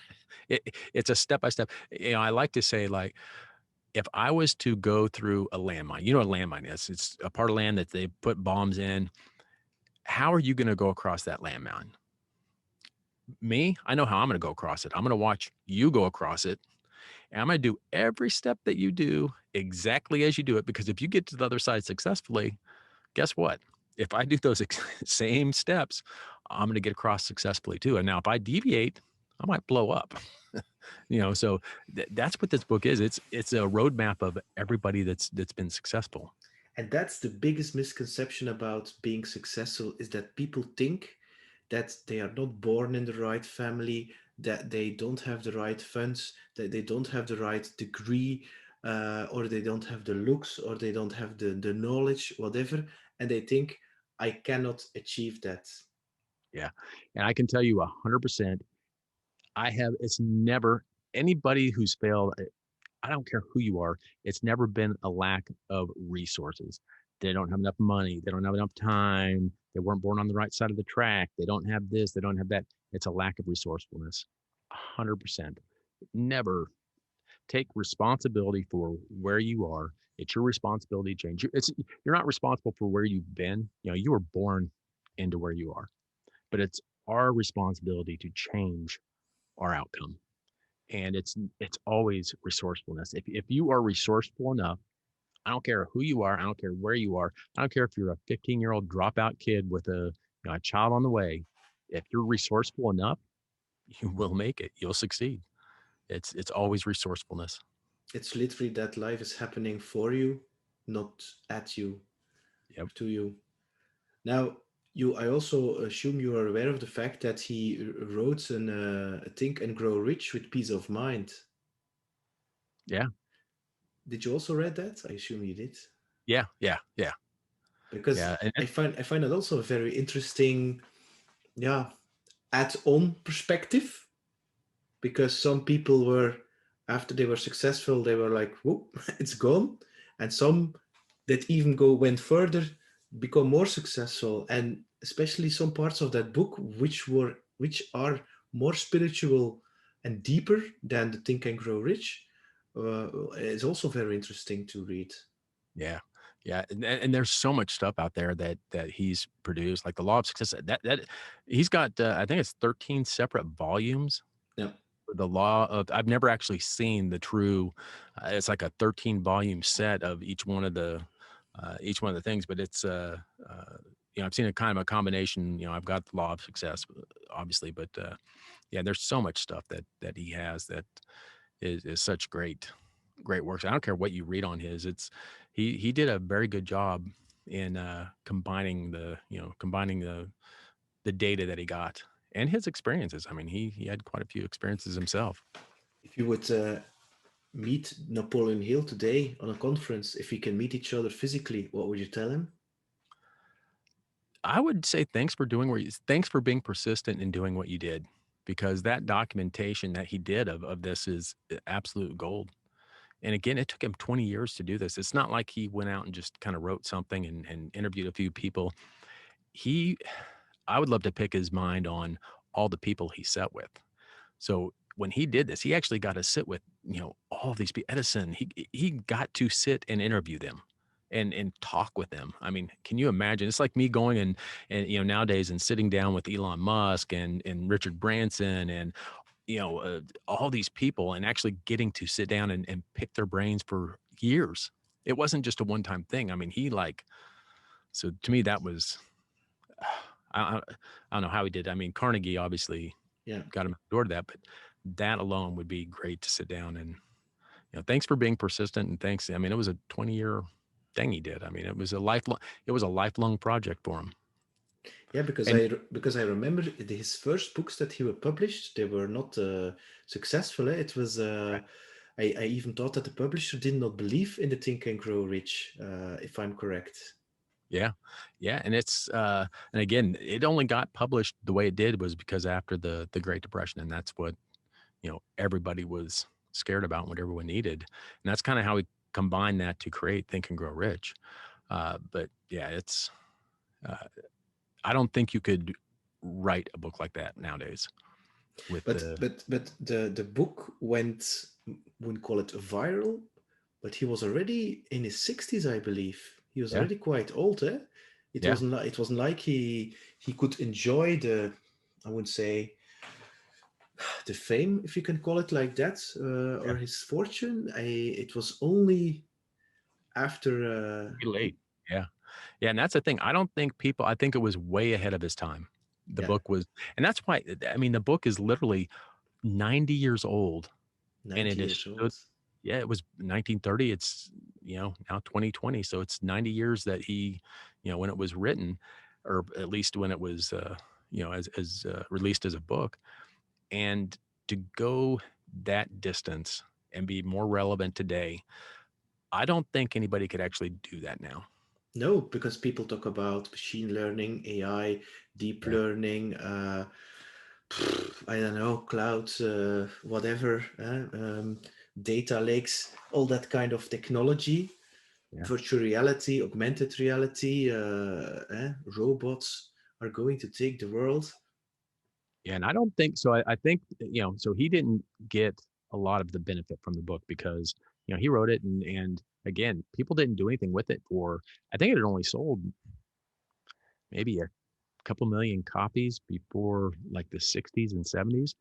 it's a step-by-step. I like to say, like, if I was to go through a landmine, you know what a landmine is? It's a part of land that they put bombs in. How are you going to go across that landmine? Me, I know how I'm going to go across it. I'm going to watch you go across it. And I'm going to do every step that you do exactly as you do it. Because if you get to the other side successfully, guess what? If I do those same steps, I'm going to get across successfully too. And now if I deviate, I might blow up. So that's what this book is. It's a roadmap of everybody that's been successful. And that's the biggest misconception about being successful, is that people think that they are not born in the right family, that they don't have the right funds, that they don't have the right degree, or they don't have the looks, or they don't have the knowledge, whatever. And they think, I cannot achieve that. Yeah. And I can tell you 100%, it's never anybody who's failed. I don't care who you are. It's never been a lack of resources. They don't have enough money. They don't have enough time. They weren't born on the right side of the track. They don't have this. They don't have that. It's a lack of resourcefulness. 100%. Never take responsibility for where you are. It's your responsibility to change. You're not responsible for where you've been. You were born into where you are, but it's our responsibility to change our outcome. And it's always resourcefulness. If you are resourceful enough, I don't care who you are, I don't care where you are, I don't care if you're a 15-year-old dropout kid with a child on the way. If you're resourceful enough, you will make it. You'll succeed. It's always resourcefulness. It's literally that life is happening for you, not at you, Yep. or to you. Now, I also assume you are aware of the fact that he wrote Think and Grow Rich with Peace of Mind. Yeah. Did you also read that? I assume you did. Yeah. Because Yeah. And I find it also a very interesting, add-on perspective. Because some people were, after they were successful, they were like, whoop, it's gone. And some that even went further, become more successful. And especially some parts of that book which are more spiritual and deeper than the Think and Grow Rich, is also very interesting to read. yeah. Yeah. And there's so much stuff out there that he's produced, like the Law of Success. That he's got I think it's 13 separate volumes. Yeah. The law of, I've never actually seen the true, it's like a 13 volume set of each one of the things, but it's I've seen a kind of a combination. I've got the Law of Success obviously, but yeah, there's so much stuff that he has that is such great works. I don't care what you read on his. He did a very good job in combining the data that he got and his experiences. I mean, he had quite a few experiences himself. If you would meet Napoleon Hill today on a conference, if we can meet each other physically, what would you tell him? I would say thanks for being persistent in doing what you did, because that documentation that he did of this is absolute gold. And again, it took him 20 years to do this. It's not like he went out and just kind of wrote something and interviewed a few people. I would love to pick his mind on all the people he sat with. So when he did this, he actually got to sit with, all these people. Edison, he got to sit and interview them and talk with them. I mean, can you imagine? It's like me going and nowadays and sitting down with Elon Musk and Richard Branson and all these people, and actually getting to sit down and pick their brains for years. It wasn't just a one-time thing. I mean, so to me, that was, I don't know how he did. I mean, Carnegie obviously got him out the door to that, but that alone would be great to sit down and, thanks for being persistent, and thanks. I mean, it was a 20-year thing he did. I mean, it was a lifelong project for him. Yeah, because I remember his first books that he were published, they were not successful. It was I even thought that the publisher did not believe in the Think and Grow Rich, if I'm correct. Yeah. And it's and again, it only got published the way it did was because after the Great Depression, and that's what everybody was scared about, what everyone needed, and that's kind of how we combined that to create Think and Grow Rich. But yeah, it's I don't think you could write a book like that nowadays. But the book went, wouldn't call it viral, but he was already in his 60s, I believe. He was already quite old, eh? It wasn't like he could enjoy I would say, the fame, if you can call it like that, Yeah. or his fortune. It was only after Too late. Yeah. Yeah, and that's the thing. I think it was way ahead of his time. The yeah, book was, and that's why, I mean, the book is literally 90 years old, and 90 it has years stood. old. Yeah, it was 1930. It's, now 2020. So it's 90 years that when it was written, or at least when it was, as released as a book. And to go that distance and be more relevant today, I don't think anybody could actually do that now. No, because people talk about machine learning, AI, deep Yeah. learning, I don't know, cloud, whatever, data lakes, all that kind of technology, Yeah. virtual reality, augmented reality, robots are going to take the world. Yeah, and I don't think so. I think, so he didn't get a lot of the benefit from the book because, he wrote it, and again, people didn't do anything with it for, I think it had only sold maybe a couple million copies before like the 60s and 70s.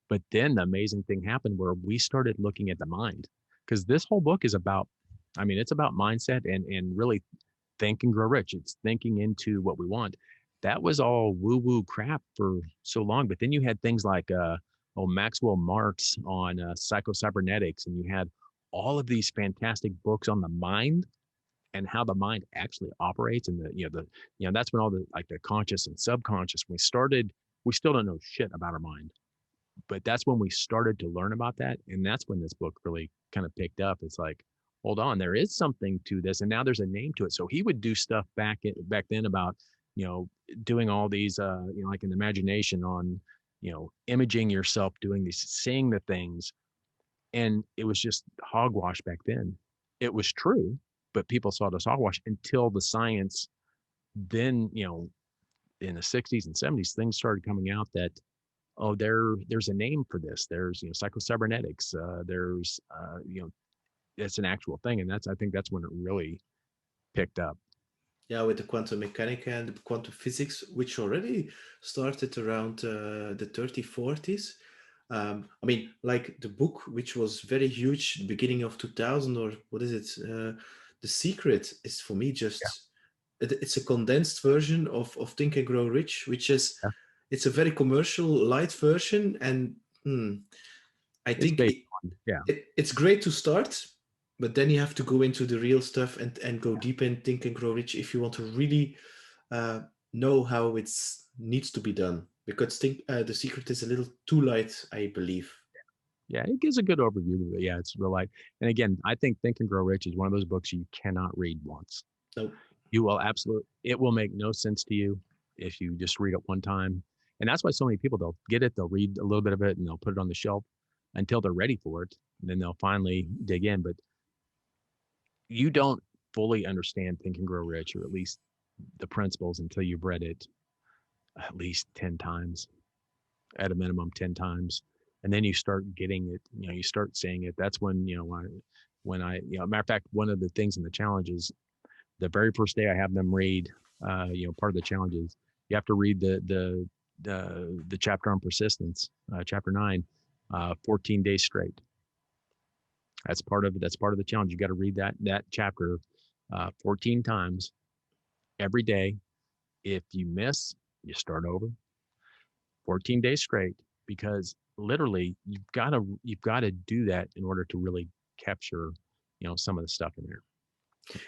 But then the amazing thing happened where we started looking at the mind, because this whole book is about, I mean, it's about mindset and really think and grow rich. It's thinking into what we want. That was all woo woo crap for so long. But then you had things like, Maxwell Marx on psychocybernetics, and you had all of these fantastic books on the mind and how the mind actually operates. And that's when all the, like, the conscious and subconscious, we still don't know shit about our mind, but that's when we started to learn about that. And that's when this book really kind of picked up. It's like, hold on, there is something to this. And now there's a name to it. So he would do stuff back then about, doing all these, like an imagination on, imaging yourself, doing these, seeing the things. And it was just hogwash back then. It was true, but people saw it as hogwash until the science, then, in the 60s and 70s, things started coming out that, oh, there's a name for this. There's, psychocybernetics. There's, it's an actual thing. And I think that's when it really picked up. Yeah, with the quantum mechanics and the quantum physics, which already started around the 30s, 40s. I mean, like the book, which was very huge, beginning of 2000, or what is it? The Secret is for me Yeah. just, it's a condensed version of Think and Grow Rich, which is, Yeah. it's a very commercial, light version. And I It's think based on, yeah. it's great to start, but then you have to go into the real stuff and go deep in Think and Grow Rich if you want to really uh, know how it needs to be done. Because the secret is a little too light, I believe. Yeah. It gives a good overview. But yeah, it's real life. And again, I think Think and Grow Rich is one of those books you cannot read once. So You will it will make no sense to you if you just read it one time. And that's why so many people, they'll get it, they'll read a little bit of it, and they'll put it on the shelf until they're ready for it. And then they'll finally dig in. But you don't fully understand Think and Grow Rich, or at least the principles, until you've read it at least 10 times, at a minimum 10 times. And then you start getting it, you start seeing it. That's when, matter of fact, one of the things in the challenges, the very first day I have them read, part of the challenges, you have to read the chapter on persistence, chapter 9, 14 days straight. That's part of the challenge. You got to read that chapter 14 times every day. If you miss, you start over. 14 days straight, because literally you've got to do that in order to really capture, some of the stuff in there.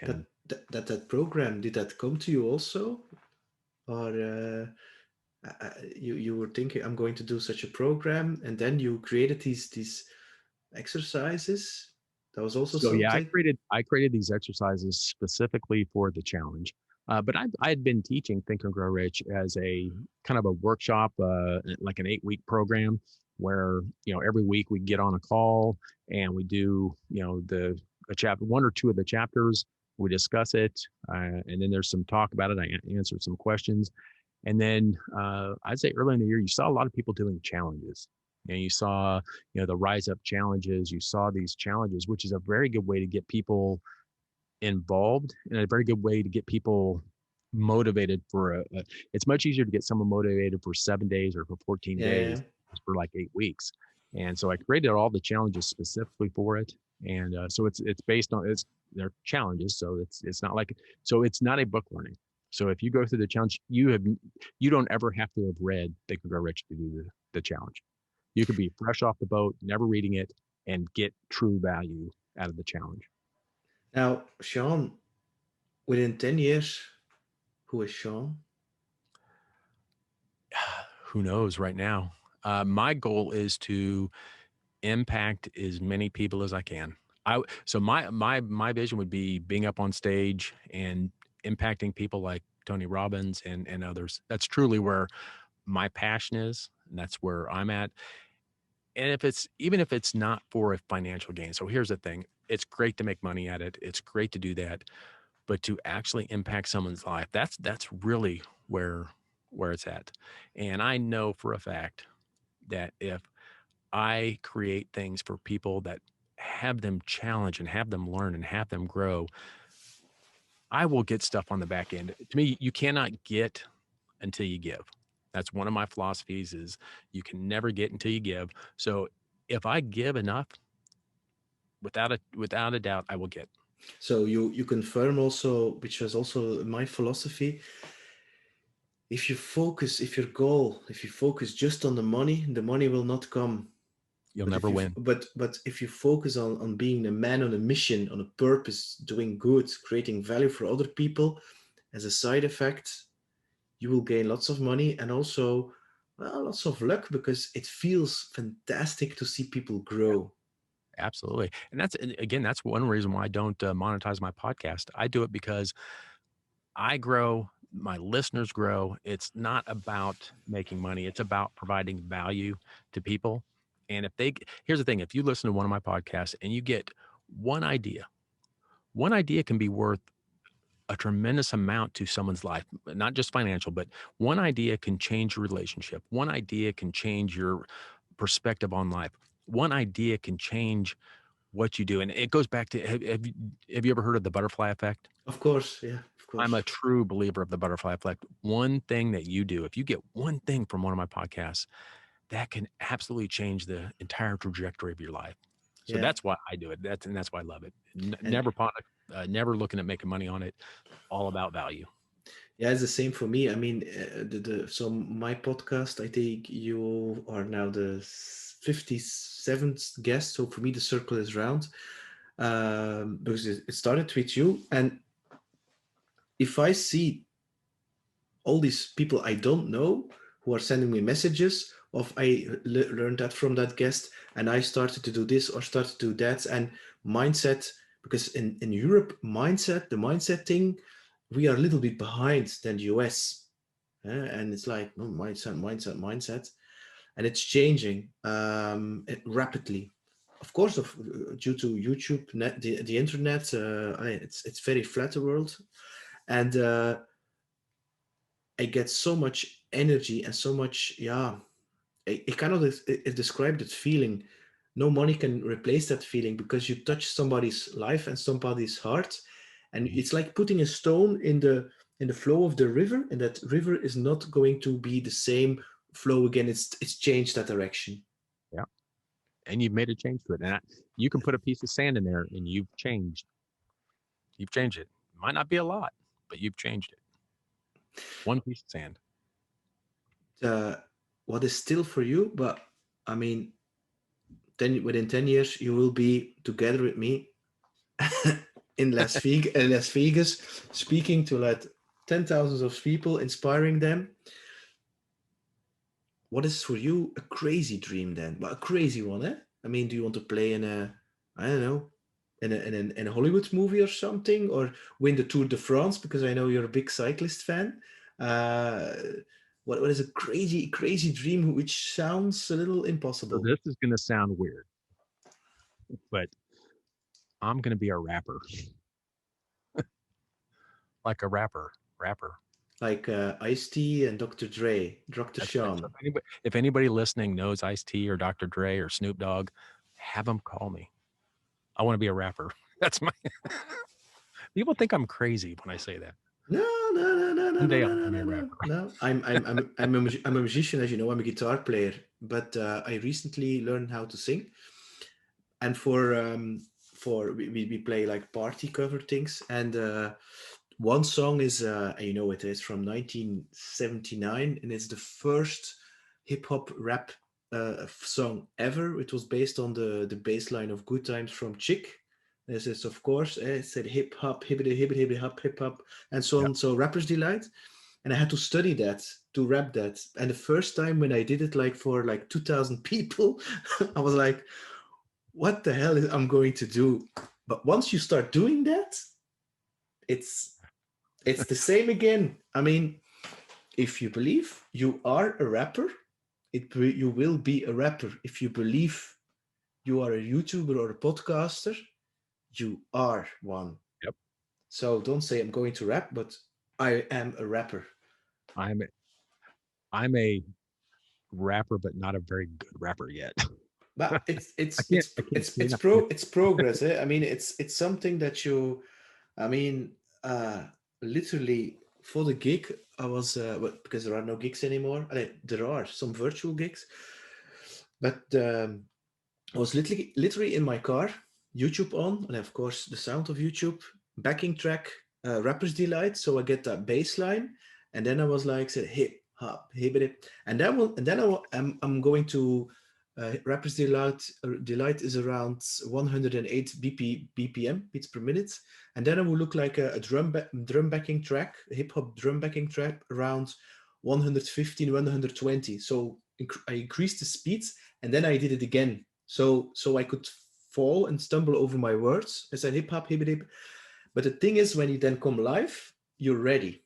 And that program, did that come to you also? Or you were thinking, I'm going to do such a program, and then you created these exercises? That was also so yeah, something? I created these exercises specifically for the challenge. But I had been teaching Think and Grow Rich as a kind of a workshop, like an 8-week program, where, every week we get on a call and we do, a chapter, one or two of the chapters. We discuss it, and then there's some talk about it. I answered some questions, and then I'd say early in the year, you saw a lot of people doing challenges. And you saw, the Rise Up challenges. You saw these challenges, which is a very good way to get people involved, and a very good way to get people motivated for it's much easier to get someone motivated for 7 days or for 14 Yeah, days yeah. for like 8 weeks. And so I created all the challenges specifically for it. And so it's based on their challenges. So it's not like, so it's not a book learning. So if you go through the challenge, you don't ever have to have read Think and Grow Rich to do the challenge. You could be fresh off the boat, never reading it, and get true value out of the challenge. Now, Sean, within 10 years, who is Sean? Who knows right now? My goal is to impact as many people as I can. So my vision would be being up on stage and impacting people like Tony Robbins and others. That's truly where my passion is, and that's where I'm at. And even if it's not for a financial gain. So here's the thing. It's great to make money at it. It's great to do that, but to actually impact someone's life, that's really where it's at. And I know for a fact that if I create things for people that have them challenge and have them learn and have them grow, I will get stuff on the back end. To me, you cannot get until you give. That's one of my philosophies is you can never get until you give. So if I give enough, without a doubt, I will get. So you confirm also, which was also my philosophy. If you focus just on the money will not come. You'll never win. But if you focus on being a man on a mission, on a purpose, doing good, creating value for other people, as a side effect, you will gain lots of money and also lots of luck, because it feels fantastic to see people grow. Absolutely. And that's one reason why I don't monetize my podcast. I do it because I grow, my listeners grow. It's not about making money. It's about providing value to people. And here's the thing, if you listen to one of my podcasts and you get one idea can be worth a tremendous amount to someone's life, not just financial, but one idea can change your relationship. One idea can change your perspective on life. One idea can change what you do. And it goes back to, have you ever heard of the butterfly effect? Of course. Yeah, of course. I'm a true believer of the butterfly effect. One thing that you do, if you get one thing from one of my podcasts, that can absolutely change the entire trajectory of your life. So that's why I do it. That's why I love it. Never looking at making money on it. All about value. Yeah, it's the same for me. I mean, so my podcast, I think you are now the 57th guest. So for me, the circle is round, because it started with you. And if I see all these people I don't know who are sending me messages of I learned that from that guest and I started to do this or started to do that, and mindset, because in Europe, the mindset thing, we are a little bit behind than the US. And it's like, oh, mindset. And it's changing rapidly. Of course, due to YouTube, the internet, it's very flat, the world. And I get so much energy and so much, I cannot describe that feeling. No money can replace that feeling, because you touch somebody's life and somebody's heart, and it's like putting a stone in the flow of the river, and that river is not going to be the same flow again. It's changed that direction. Yeah, and you've made a change to it, and you can put a piece of sand in there, and you've changed it. It might not be a lot, but you've changed it. One piece of sand. What is still for you, but I mean, within 10 years you will be together with me in Las Vegas, speaking to like 10,000 of people, inspiring them. What is for you a crazy dream then? But a crazy one, eh? I mean, do you want to play in a Hollywood movie or something, or win the Tour de France? Because I know you're a big cyclist fan. What is a crazy dream which sounds a little impossible? So this is going to sound weird, but I'm going to be a rapper. Like a rapper. Like Ice-T and Dr. Dre, Dr. Sean. So if anybody listening knows Ice-T or Dr. Dre or Snoop Dogg, have them call me. I want to be a rapper. That's my... People think I'm crazy when I say that. No, no, no, no, no, One no, day no, I'll no, be no, a no. rapper. No. I'm a musician, as you know. I'm a guitar player, but I recently learned how to sing. And for we play like party cover things, and one song is it is from 1979, and it's the first hip hop rap song ever. It was based on the bass line of Good Times from Chick. This is, of course, it said hip hop, hibbity hibbity hibbity hip hop, and so Yep. on. So Rapper's Delight, and I had to study that to rap that. And the first time when I did it, like for like 2,000 people, I was like, "What the hell is I'm going to do?" But once you start doing that, it's the same again. I mean, if you believe you are a rapper, you will be a rapper. If you believe you are a YouTuber or a podcaster, you are one. Yep. So don't say I'm going to rap, but I am a rapper. I'm a rapper, but not a very good rapper yet. But I can't say enough. it's progress. I mean, it's something that you. I mean, literally for the gig, I was because there are no gigs anymore. There are some virtual gigs, but I was literally in my car, YouTube on, and of course the sound of YouTube, backing track, Rapper's Delight. So I get that bass line, and then I was like, said hip hop, hip it, and I'm going to Rapper's Delight is around 108 BPM beats per minute, and then I will look like a drum backing track, a hip hop drum backing track around 115, 120. So I increased the speeds, and then I did it again. So I could fall and stumble over my words. I said hip hop, hip hip. But the thing is, when you then come live, you're ready,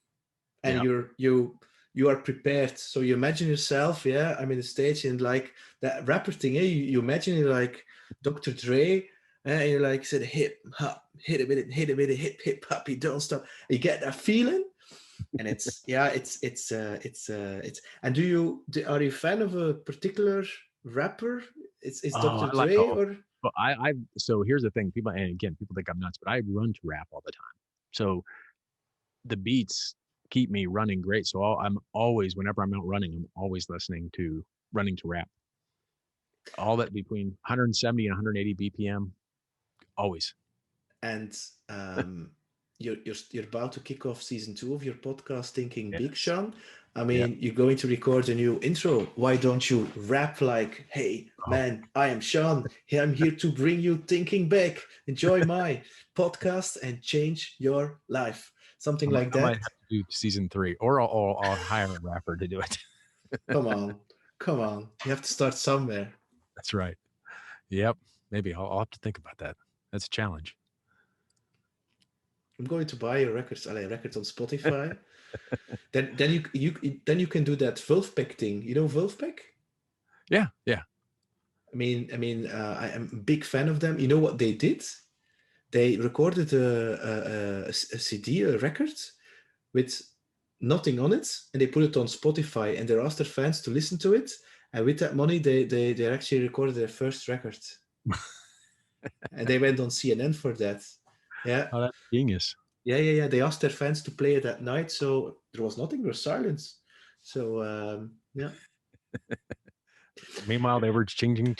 and Yeah. you are prepared. So you imagine yourself, yeah, I'm in the stage, and like that rapper thing, you imagine you're like Dr. Dre, and you're like said hip hop, hit a bit, hip hop, you don't stop. You get that feeling, and it's and are you a fan of a particular rapper? It's Oh, Dr. I like. Dre Oh, or but so here's the thing. People, and again, people think I'm nuts, but I run to rap all the time. So the beats keep me running great. So I'm always, whenever I'm out running, I'm always running to rap. All that between 170 and 180 BPM, always. and you're about to kick off season 2 of your podcast, Thinking Big, Yes. Sean. I Yeah. mean, you're going to record a new intro. Why don't you rap like, "Hey man, I am Sean. I'm here to bring you thinking big. Enjoy my podcast and change your life." Something like I might that. have to do season 3, or I'll hire a rapper to do it. Come on. You have to start somewhere. That's right. Yep. Maybe I'll have to think about that. That's a challenge. I'm going to buy your records on Spotify. then you can do that Wolfpack thing. You know Wolfpack? Yeah. Yeah. I mean, I am a big fan of them. You know what they did? They recorded a CD, a record, with nothing on it, and they put it on Spotify, and they asked their fans to listen to it. And with that money, they actually recorded their first record, and they went on CNN for that. Yeah. Oh, that's genius. Yeah. They asked their fans to play it at night, so there was nothing, there was silence. So yeah. Meanwhile, they were ching. You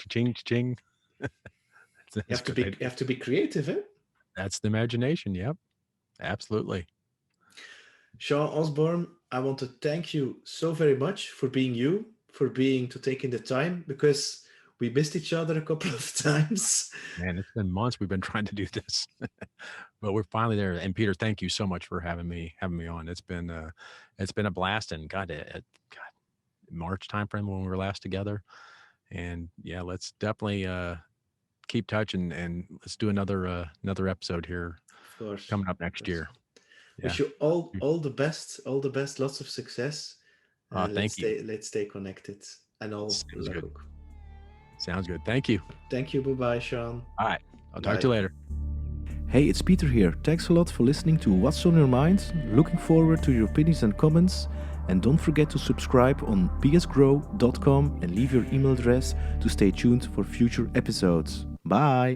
have to be creative, eh? That's the imagination. Yep. Absolutely. Sean Osborn, I want to thank you so very much for being you, for taking the time, because we missed each other a couple of times. Man, it's been months we've been trying to do this, but we're finally there. And Peter, thank you so much for having me on. It's been a blast, and God, March timeframe when we were last together. And yeah, let's definitely keep touch, and let's do another episode here, Of course, coming up next year. Yeah. Wish you all the best, lots of success. Thank you. Let's stay connected, and all Sounds good. luck. Sounds good. Thank you. Thank you. Bye-bye, Sean. All right. I'll talk to you later. Hey, it's Peter here. Thanks a lot for listening to What's on Your Mind. Looking forward to your opinions and comments. And don't forget to subscribe on psgrow.com and leave your email address to stay tuned for future episodes. Bye!